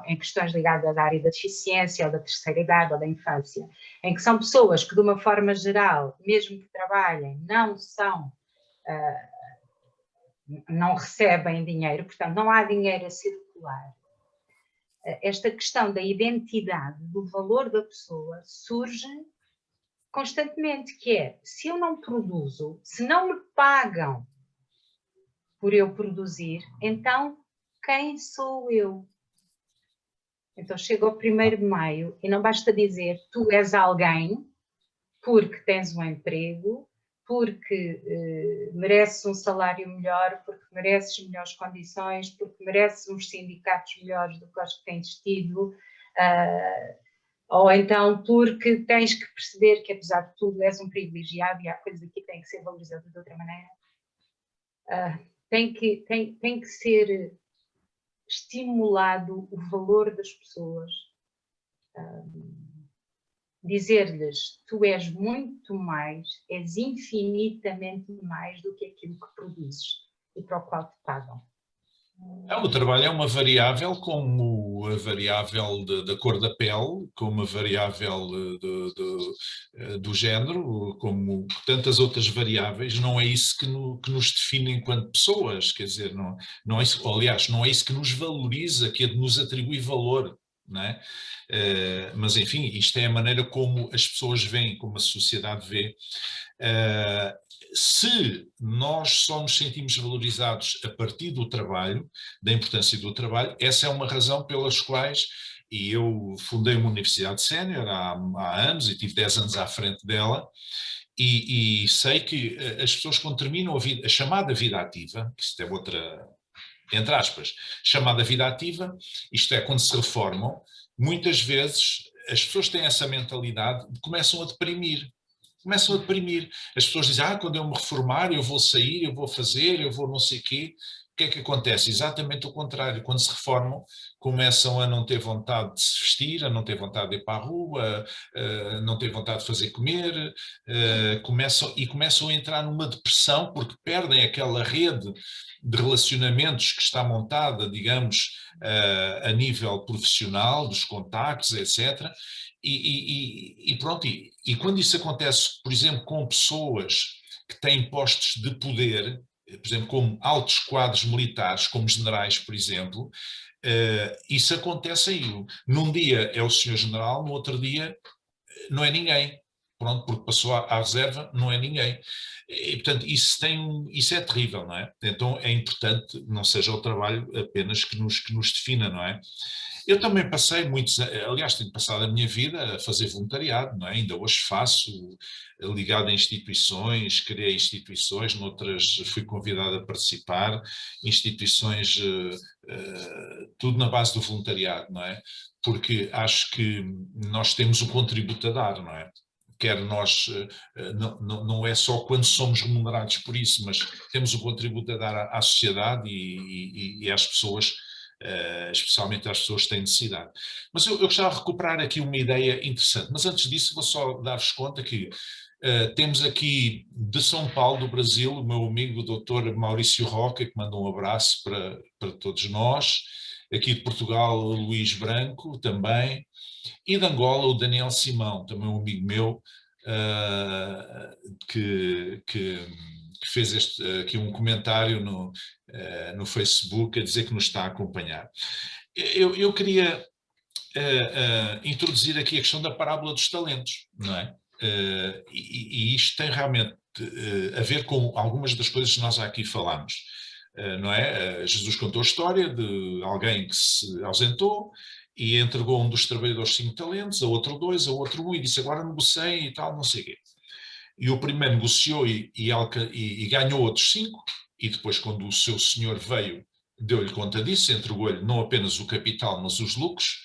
em questões ligadas à área da deficiência, ou da terceira idade, ou da infância, em que são pessoas que, de uma forma geral, mesmo que trabalhem, não recebem dinheiro, portanto, não há dinheiro a circular. Esta questão da identidade, do valor da pessoa, surge constantemente, que é, se eu não produzo, se não me pagam por eu produzir, então quem sou eu? Então chega ao 1º de maio e não basta dizer tu és alguém porque tens um emprego, porque mereces um salário melhor, porque mereces melhores condições, porque mereces uns sindicatos melhores do que os que tens tido, ou então porque tens que perceber que, apesar de tudo, és um privilegiado e há coisas aqui que têm que ser valorizadas de outra maneira. Tem que ser estimulado o valor das pessoas. Dizer-lhes, tu és muito mais, és infinitamente mais do que aquilo que produzes e para o qual te pagam. O trabalho é uma variável, como a variável da cor da pele, como a variável do género, como tantas outras variáveis. Não é isso que nos define enquanto pessoas, quer dizer, não é isso, aliás, não é isso que nos valoriza, que nos atribui valor. não é? Mas enfim, isto é a maneira como as pessoas veem, como a sociedade vê. Se nós só nos sentimos valorizados a partir do trabalho, da importância do trabalho, essa é uma razão pelas quais, e eu fundei uma universidade sénior há anos e tive 10 anos à frente dela, e sei que as pessoas quando terminam a chamada vida ativa, que isto é outra, entre aspas, chamada vida ativa, isto é, quando se reformam, muitas vezes as pessoas têm essa mentalidade de começam a deprimir. As pessoas dizem, quando eu me reformar, eu vou sair, eu vou fazer, eu vou não sei o quê. O que é que acontece? Exatamente o contrário. Quando se reformam, começam a não ter vontade de se vestir, a não ter vontade de ir para a rua, a não ter vontade de fazer comer, começam a entrar numa depressão porque perdem aquela rede de relacionamentos que está montada, digamos, a nível profissional, dos contactos, etc., e pronto, e quando isso acontece, por exemplo, com pessoas que têm postos de poder, por exemplo, como altos quadros militares, como generais, por exemplo, isso acontece aí. Num dia é o senhor general, no outro dia não é ninguém. Pronto, porque passou à reserva, não é ninguém. E, portanto, isso é terrível, não é? Então é importante, não seja o trabalho apenas que nos defina, não é? Eu também passei aliás, tenho passado a minha vida a fazer voluntariado, não é? Ainda hoje faço, ligado a instituições, criei instituições, noutras fui convidado a participar, instituições, tudo na base do voluntariado, não é? Porque acho que nós temos um contributo a dar, não é? Quer nós, não é só quando somos remunerados por isso, mas temos um contributo a dar à sociedade e às pessoas, especialmente às pessoas que têm necessidade. Mas eu gostava de recuperar aqui uma ideia interessante, mas antes disso vou só dar-vos conta que temos aqui de São Paulo, do Brasil, o meu amigo o Dr. Maurício Roca, que manda um abraço para todos nós, aqui de Portugal o Luís Branco também, e de Angola o Daniel Simão, também um amigo meu, que fez aqui um comentário no Facebook a dizer que nos está a acompanhar. Eu queria introduzir aqui a questão da parábola dos talentos, não é? E isto tem realmente a ver com algumas das coisas que nós aqui falamos, não é? Jesus contou a história de alguém que se ausentou e entregou a um dos trabalhadores 5 talentos, a outro 2, a outro 1, e disse agora negociei e tal, não sei o quê. E o primeiro negociou e ganhou outros 5, e depois quando o seu senhor veio, deu-lhe conta disso, entregou-lhe não apenas o capital, mas os lucros.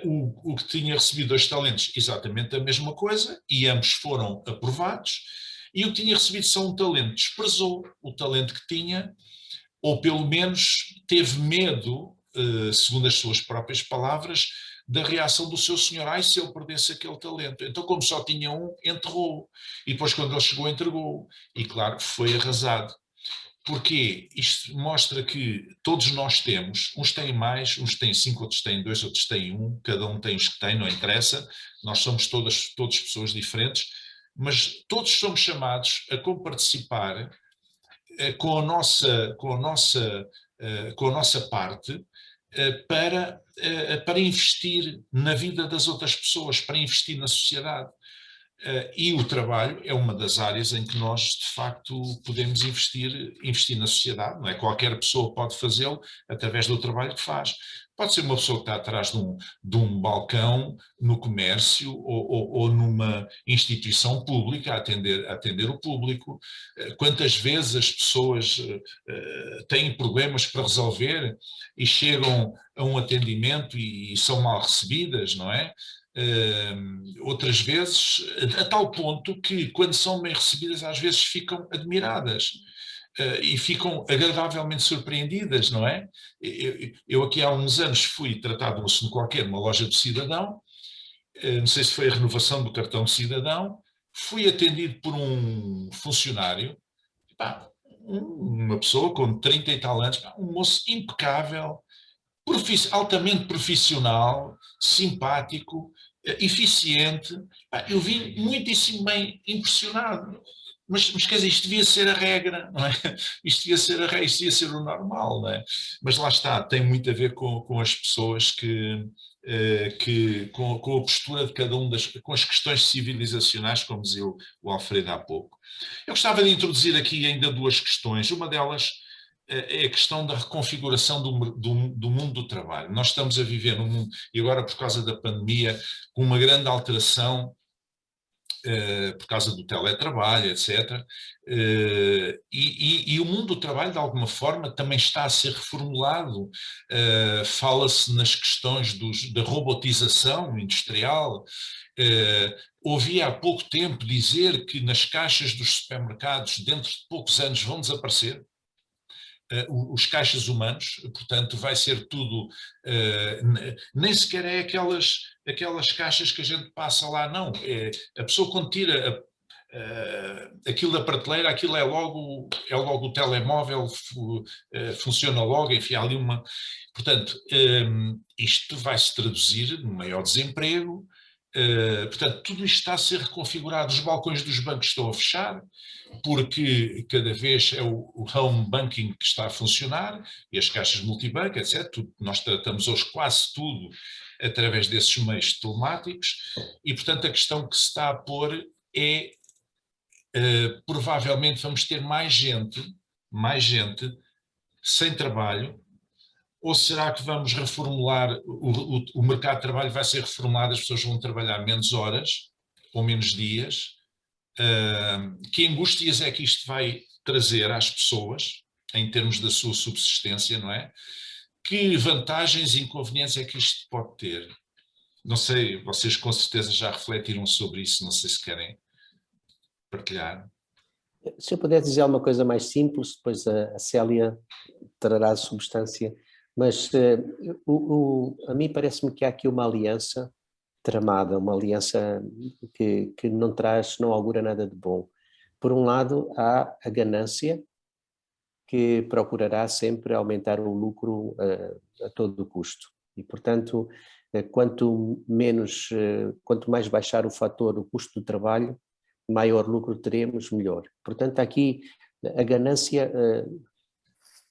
O que tinha recebido 2 talentos, exatamente a mesma coisa, e ambos foram aprovados, e o que tinha recebido só um talento, desprezou o talento que tinha, ou pelo menos teve medo, segundo as suas próprias palavras, da reação do seu senhor, se ele perdesse aquele talento. Então, como só tinha um, enterrou. E depois, quando ele chegou, entregou. E, claro, foi arrasado. Porquê? Isto mostra que todos nós temos, uns têm mais, uns têm 5, outros têm 2, outros têm 1, cada um tem os que tem, não interessa, nós somos todas pessoas diferentes, mas todos somos chamados a comparticipar com a nossa parte para investir na vida das outras pessoas, para investir na sociedade. E o trabalho é uma das áreas em que nós, de facto, podemos investir na sociedade. Não é? Qualquer pessoa pode fazê-lo através do trabalho que faz. Pode ser uma pessoa que está atrás de um balcão no comércio ou numa instituição pública a atender o público. Quantas vezes as pessoas têm problemas para resolver e chegam a um atendimento e são mal recebidas, não é? Outras vezes, a tal ponto que, quando são bem recebidas, às vezes ficam admiradas e ficam agradavelmente surpreendidas, não é? Eu aqui há uns anos fui tratar de um assunto qualquer numa loja do cidadão, não sei se foi a renovação do cartão de cidadão, fui atendido por um funcionário, uma pessoa com 30 e tal anos, um moço impecável, altamente profissional, simpático, eficiente. Eu vim muitíssimo bem impressionado. Mas quer dizer, isto devia ser a regra, não é? Isto devia ser a regra, isto devia ser o normal, não é? Mas lá está, tem muito a ver com as pessoas que com a postura de cada com as questões civilizacionais, como dizia o Alfredo há pouco. Eu gostava de introduzir aqui ainda duas questões. Uma delas é a questão da reconfiguração do mundo do trabalho. Nós estamos a viver num mundo, e agora por causa da pandemia, com uma grande alteração por causa do teletrabalho, etc. E o mundo do trabalho, de alguma forma, também está a ser reformulado. Fala-se nas questões da robotização industrial. Ouvi há pouco tempo dizer que nas caixas dos supermercados, dentro de poucos anos, vão desaparecer os caixas humanos, portanto vai ser tudo, nem sequer é aquelas caixas que a gente passa lá, não, a pessoa quando tira aquilo da prateleira, aquilo é logo o telemóvel, funciona logo, enfim, há ali uma... Portanto, isto vai se traduzir no maior desemprego, portanto, tudo isto está a ser reconfigurado, os balcões dos bancos estão a fechar, porque cada vez é o home banking que está a funcionar, e as caixas multibanco, etc. Nós tratamos hoje quase tudo através desses meios telemáticos, e portanto a questão que se está a pôr é, provavelmente vamos ter mais gente sem trabalho, ou será que vamos reformular, o mercado de trabalho vai ser reformulado, as pessoas vão trabalhar menos horas, ou menos dias? Que angústias é que isto vai trazer às pessoas, em termos da sua subsistência, não é? Que vantagens e inconvenientes é que isto pode ter? Não sei, vocês com certeza já refletiram sobre isso, não sei se querem partilhar. Se eu puder dizer alguma coisa mais simples, depois a Célia trará a substância, mas a mim parece-me que há aqui uma aliança tramada, uma aliança que não augura nada de bom. Por um lado, há a ganância, que procurará sempre aumentar o lucro a todo custo. E, portanto, quanto mais baixar o custo do trabalho, maior lucro teremos, melhor. Portanto, aqui a ganância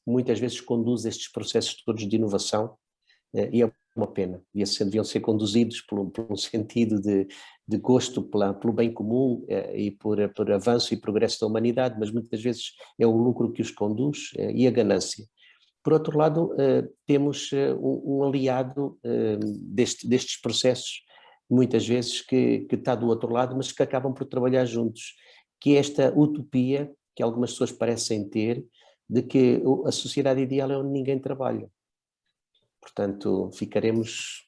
muitas vezes conduz estes processos todos de inovação, e é uma pena. Deviam ser conduzidos por um sentido de gosto pelo bem comum e por avanço e progresso da humanidade, mas muitas vezes é o lucro que os conduz e a ganância. Por outro lado, temos um aliado destes processos, muitas vezes, que está do outro lado, mas que acabam por trabalhar juntos, que é esta utopia que algumas pessoas parecem ter, de que a sociedade ideal é onde ninguém trabalha. Portanto, ficaremos,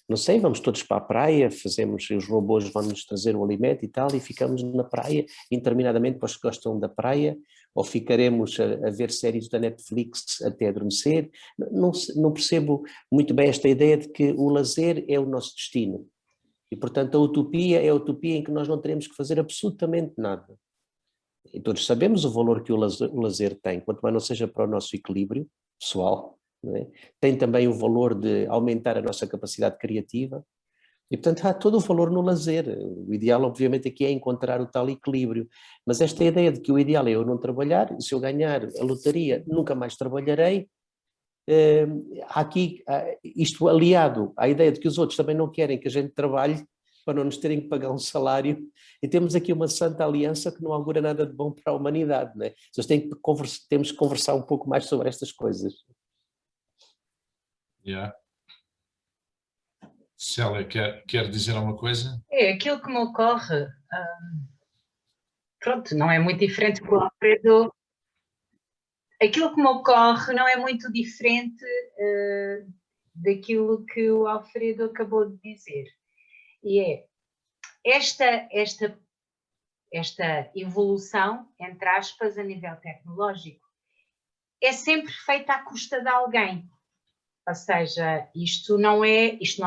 não sei, vamos todos para a praia, os robôs vão nos trazer o alimento e tal, e ficamos na praia, interminadamente, para os que gostam da praia, ou ficaremos a ver séries da Netflix até adormecer. Não percebo muito bem esta ideia de que o lazer é o nosso destino. E, portanto, a utopia é a utopia em que nós não teremos que fazer absolutamente nada. E todos sabemos o valor que o lazer tem, quanto mais não seja para o nosso equilíbrio pessoal, não é? Tem também o valor de aumentar a nossa capacidade criativa, e portanto há todo o valor no lazer. O ideal obviamente aqui é encontrar o tal equilíbrio, mas esta ideia de que o ideal é eu não trabalhar, se eu ganhar a lotaria nunca mais trabalharei, aqui isto aliado à ideia de que os outros também não querem que a gente trabalhe para não nos terem que pagar um salário, e temos aqui uma santa aliança que não augura nada de bom para a humanidade, não é? Temos que conversar um pouco mais sobre estas coisas. Yeah. Célia, quer dizer alguma coisa? É, aquilo que me ocorre, pronto, não é muito diferente do Alfredo. Aquilo que me ocorre não é muito diferente daquilo que o Alfredo acabou de dizer. E é esta evolução, entre aspas, a nível tecnológico, é sempre feita à custa de alguém. Ou seja, isto não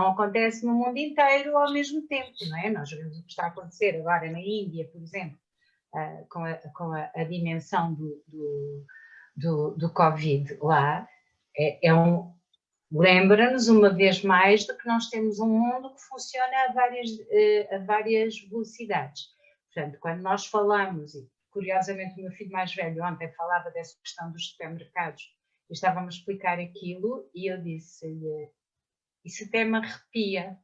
acontece no mundo inteiro ao mesmo tempo, não é? Nós vemos o que está a acontecer agora na Índia, por exemplo, com a dimensão do Covid lá. Lembra-nos uma vez mais de que nós temos um mundo que funciona a várias velocidades. Portanto, quando nós falamos, e curiosamente o meu filho mais velho ontem falava dessa questão dos supermercados, estávamos a explicar aquilo e eu disse-lhe, Isso até me arrepia.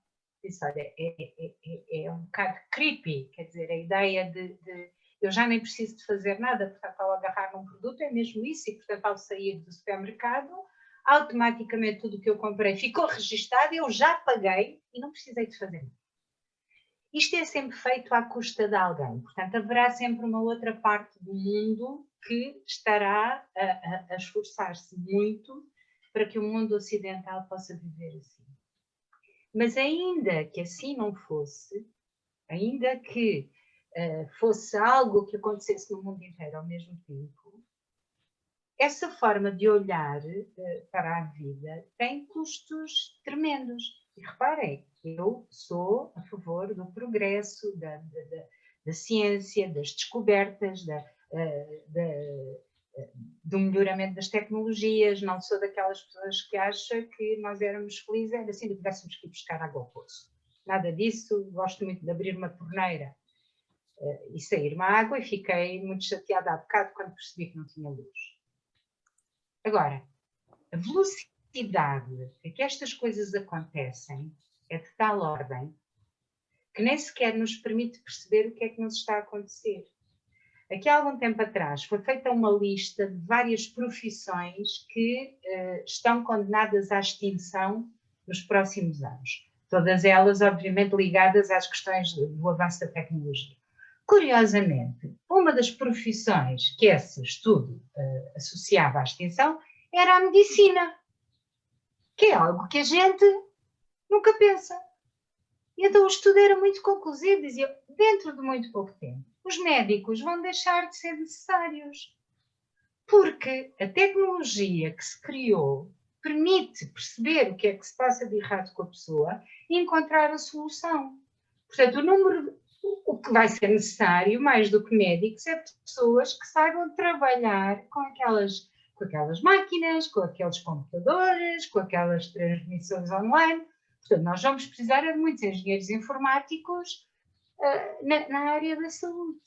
Disse, olha, é um bocado creepy, quer dizer, a ideia de eu já nem preciso de fazer nada, portanto, ao agarrar num produto é mesmo isso, e portanto, ao sair do supermercado, automaticamente tudo o que eu comprei ficou registado, eu já paguei e não precisei de fazer nada. Isto é sempre feito à custa de alguém, portanto, haverá sempre uma outra parte do mundo que estará a esforçar-se muito para que o mundo ocidental possa viver assim. Mas ainda que assim não fosse, ainda que fosse algo que acontecesse no mundo inteiro ao mesmo tempo, essa forma de olhar para a vida tem custos tremendos. E reparem, eu sou a favor do progresso, da ciência, das descobertas, do melhoramento das tecnologias. Não sou daquelas pessoas que acham que nós éramos felizes, era assim que tivéssemos que ir buscar água ao poço. Nada disso, gosto muito de abrir uma torneira e sair-me água, e fiquei muito chateada há bocado quando percebi que não tinha luz. Agora, a velocidade a que estas coisas acontecem é de tal ordem que nem sequer nos permite perceber o que é que nos está a acontecer. Aqui há algum tempo atrás foi feita uma lista de várias profissões que estão condenadas à extinção nos próximos anos. Todas elas, obviamente, ligadas às questões do avanço da tecnologia. Curiosamente, uma das profissões que esse estudo associava à extinção era a medicina, que é algo que a gente nunca pensa. E então o estudo era muito conclusivo, dizia, dentro de muito pouco tempo, os médicos vão deixar de ser necessários, porque a tecnologia que se criou permite perceber o que é que se passa de errado com a pessoa e encontrar a solução. Portanto, o que vai ser necessário, mais do que médicos, é pessoas que saibam trabalhar com aquelas máquinas, com aqueles computadores, com aquelas transmissões online. Portanto, nós vamos precisar de muitos engenheiros informáticos na área da saúde.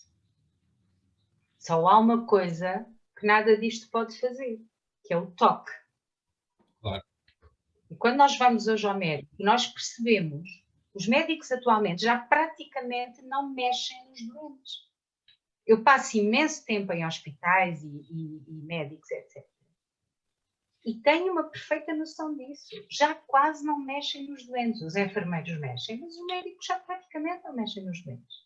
Só há uma coisa que nada disto pode fazer, que é o toque. Claro. E quando nós vamos hoje ao médico, nós percebemos, os médicos atualmente já praticamente não mexem nos doentes. Eu passo imenso tempo em hospitais e médicos, etc. E tenho uma perfeita noção disso. Já quase não mexem nos doentes. Os enfermeiros mexem, mas os médicos já praticamente não mexem nos doentes.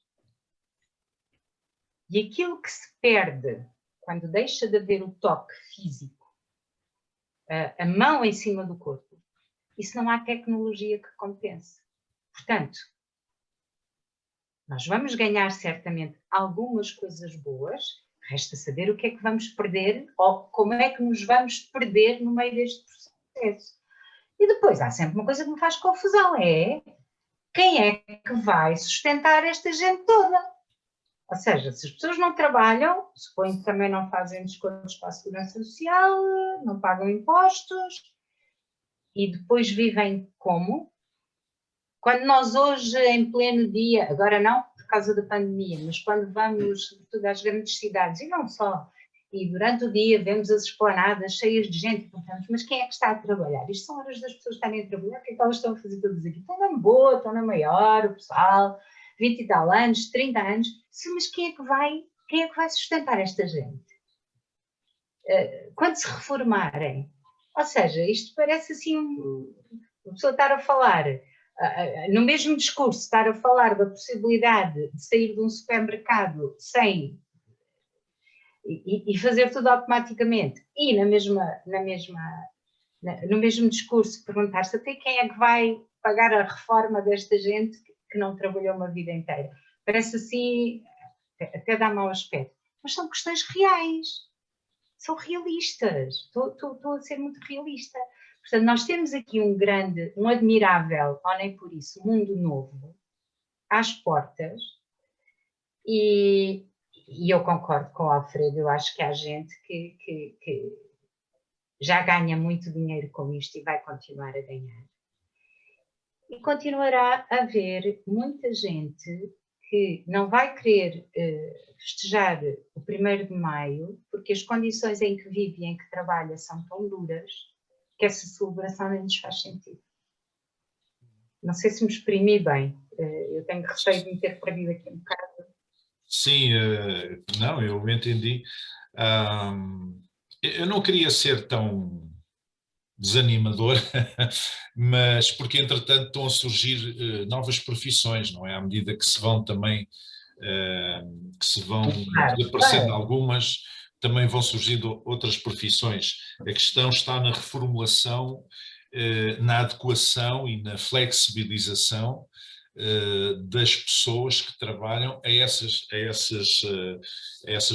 E aquilo que se perde quando deixa de haver o toque físico, a mão em cima do corpo, isso não há tecnologia que compense. Portanto, nós vamos ganhar certamente algumas coisas boas, resta saber o que é que vamos perder ou como é que nos vamos perder no meio deste processo. E depois há sempre uma coisa que me faz confusão, é quem é que vai sustentar esta gente toda? Ou seja, se as pessoas não trabalham, suponho que também não fazem descontos para a segurança social, não pagam impostos e depois vivem como? Quando nós hoje, em pleno dia, agora não por causa da pandemia, mas quando vamos, sobretudo, às grandes cidades, e não só, e durante o dia vemos as esplanadas cheias de gente, e perguntamos, mas quem é que está a trabalhar? Isto são horas das pessoas estarem a trabalhar, o que é que elas estão a fazer todas aqui? Estão na boa, estão na maior, o pessoal, 20 e tal anos, 30 anos, sim, mas quem é que vai sustentar esta gente? Quando se reformarem? Ou seja, isto parece assim, uma pessoa estar a falar, no mesmo discurso, estar a falar da possibilidade de sair de um supermercado sem e fazer tudo automaticamente, e no mesmo discurso perguntar-se até quem é que vai pagar a reforma desta gente que não trabalhou uma vida inteira. Parece assim, até dá mau aspecto. Mas são questões reais, são realistas, estou a ser muito realista. Portanto, nós temos aqui um admirável, ou nem por isso, mundo novo, às portas, e eu concordo com o Alfredo, eu acho que há gente que já ganha muito dinheiro com isto e vai continuar a ganhar. E continuará a haver muita gente que não vai querer festejar o 1º de Maio, porque as condições em que vive e em que trabalha são tão duras que essa celebração nem nos faz sentido. Não sei se me exprimi bem, eu tenho receio de me ter perdido aqui um bocado. Sim, não, eu entendi. Eu não queria ser tão desanimador, mas porque entretanto estão a surgir novas profissões, não é? À medida que se vão também, que se vão desaparecendo algumas, também vão surgindo outras profissões. A questão está na reformulação, na adequação e na flexibilização das pessoas que trabalham a essas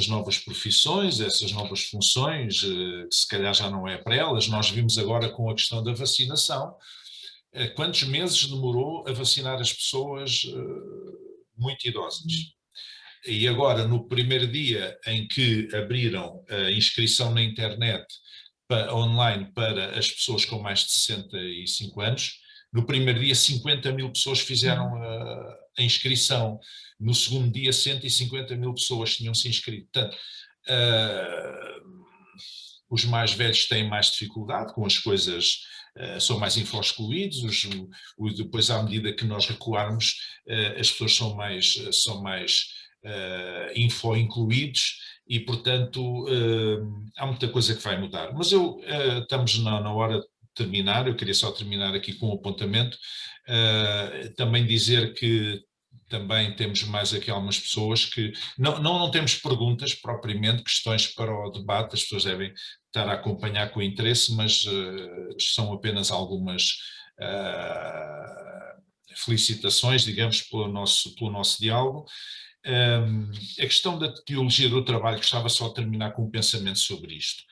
novas profissões, a essas novas funções, que se calhar já não é para elas. Nós vimos agora com a questão da vacinação, quantos meses demorou a vacinar as pessoas muito idosas. E agora, no primeiro dia em que abriram a inscrição na internet online para as pessoas com mais de 65 anos, no primeiro dia 50.000 pessoas fizeram a inscrição, no segundo dia 150.000 pessoas tinham se inscrito. Portanto, os mais velhos têm mais dificuldade com as coisas, são mais info-excluídos, depois à medida que nós recuarmos, as pessoas são mais info-incluídos e, portanto, há muita coisa que vai mudar. Mas estamos na hora de terminar, eu queria só terminar aqui com um apontamento, também dizer que também temos mais aqui algumas pessoas que não temos perguntas propriamente, questões para o debate, as pessoas devem estar a acompanhar com interesse, mas são apenas algumas felicitações, digamos, pelo nosso diálogo. A questão da teologia do trabalho, gostava só de terminar com um pensamento sobre isto.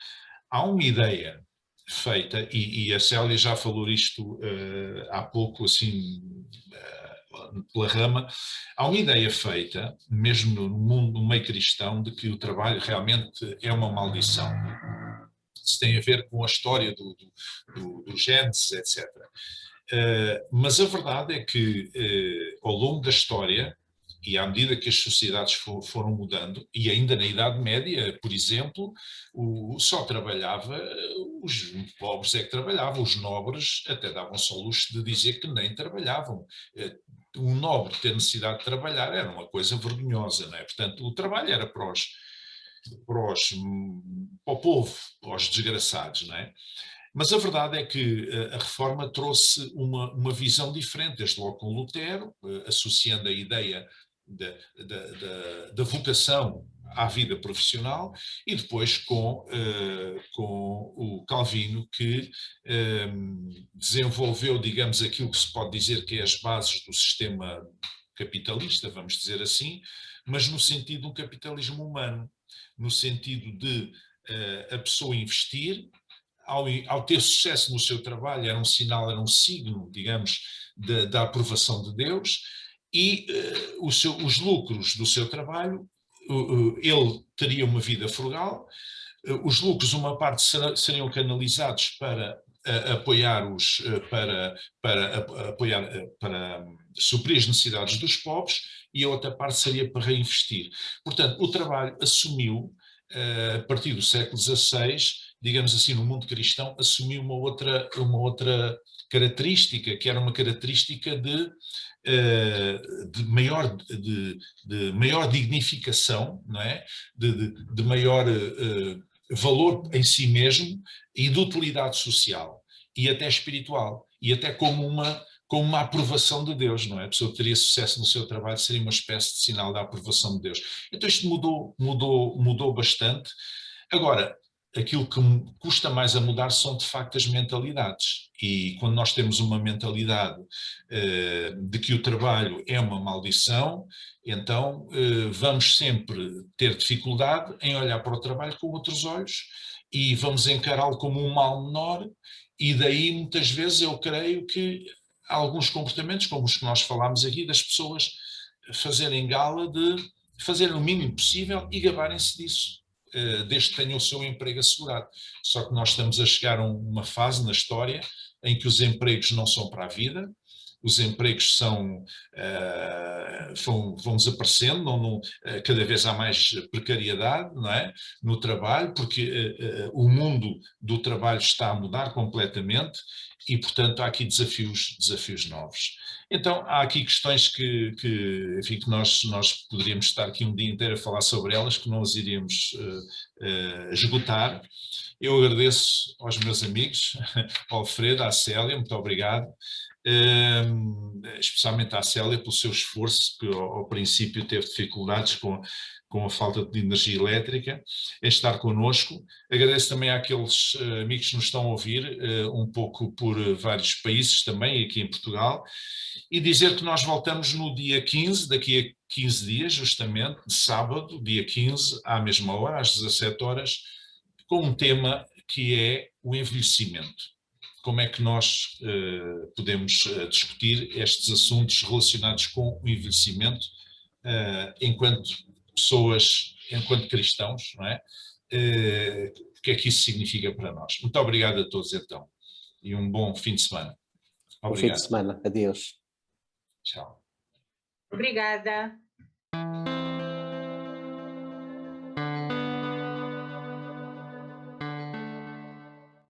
Há uma ideia feita, e a Célia já falou isto há pouco, assim, pela rama, há uma ideia feita, mesmo no meio cristão, de que o trabalho realmente é uma maldição. Isso tem a ver com a história do Gênesis, etc. Mas a verdade é que, ao longo da história, e à medida que as sociedades foram mudando, e ainda na Idade Média, por exemplo, só trabalhava, os pobres é que trabalhavam, os nobres até davam-se ao luxo de dizer que nem trabalhavam. Um nobre ter necessidade de trabalhar era uma coisa vergonhosa, não é? Portanto, o trabalho era para o povo, para os desgraçados, não é? Mas a verdade é que a Reforma trouxe uma visão diferente, desde logo com Lutero, associando a ideia da vocação à vida profissional, e depois com o Calvino, que desenvolveu, digamos, aquilo que se pode dizer que é as bases do sistema capitalista, vamos dizer assim, mas no sentido do capitalismo humano, no sentido de a pessoa investir, ao ter sucesso no seu trabalho, era um sinal, era um signo, digamos, da aprovação de Deus, e os lucros do seu trabalho, ele teria uma vida frugal, os lucros, uma parte seriam canalizados para apoiar para suprir as necessidades dos pobres, e a outra parte seria para reinvestir. Portanto, o trabalho assumiu, a partir do século XVI, digamos assim, no mundo cristão, assumiu uma outra característica, que era uma característica de maior dignificação, não é? de maior valor em si mesmo e de utilidade social e até espiritual, e até como uma aprovação de Deus, não é? A pessoa que teria sucesso no seu trabalho seria uma espécie de sinal da aprovação de Deus. Então isto mudou bastante. Agora, aquilo que custa mais a mudar são de facto as mentalidades, e quando nós temos uma mentalidade de que o trabalho é uma maldição, então vamos sempre ter dificuldade em olhar para o trabalho com outros olhos e vamos encará-lo como um mal menor, e daí muitas vezes eu creio que há alguns comportamentos, como os que nós falámos aqui, das pessoas fazerem gala de fazerem o mínimo possível e gabarem-se disso, desde que tenham o seu emprego assegurado. Só que nós estamos a chegar a uma fase na história em que os empregos não são para a vida, os empregos vão desaparecendo, cada vez há mais precariedade, não é? No trabalho, porque o mundo do trabalho está a mudar completamente, e portanto há aqui desafios novos. Então, há aqui questões enfim, que nós poderíamos estar aqui um dia inteiro a falar sobre elas, que não as iríamos esgotar. Eu agradeço aos meus amigos, ao Alfredo, à Célia, muito obrigado, especialmente à Célia pelo seu esforço, que ao princípio teve dificuldades com a falta de energia elétrica, em estar connosco. Agradeço também àqueles amigos que nos estão a ouvir, um pouco por vários países também, aqui em Portugal, e dizer que nós voltamos no dia 15, daqui a 15 dias, justamente, de sábado, dia 15, à mesma hora, às 17 horas, com um tema que é o envelhecimento. Como é que nós podemos discutir estes assuntos relacionados com o envelhecimento enquanto pessoas, enquanto cristãos, não é? O que é que isso significa para nós? Muito obrigado a todos, então, e um bom fim de semana. Bom fim de semana. Adeus. Tchau. Obrigada.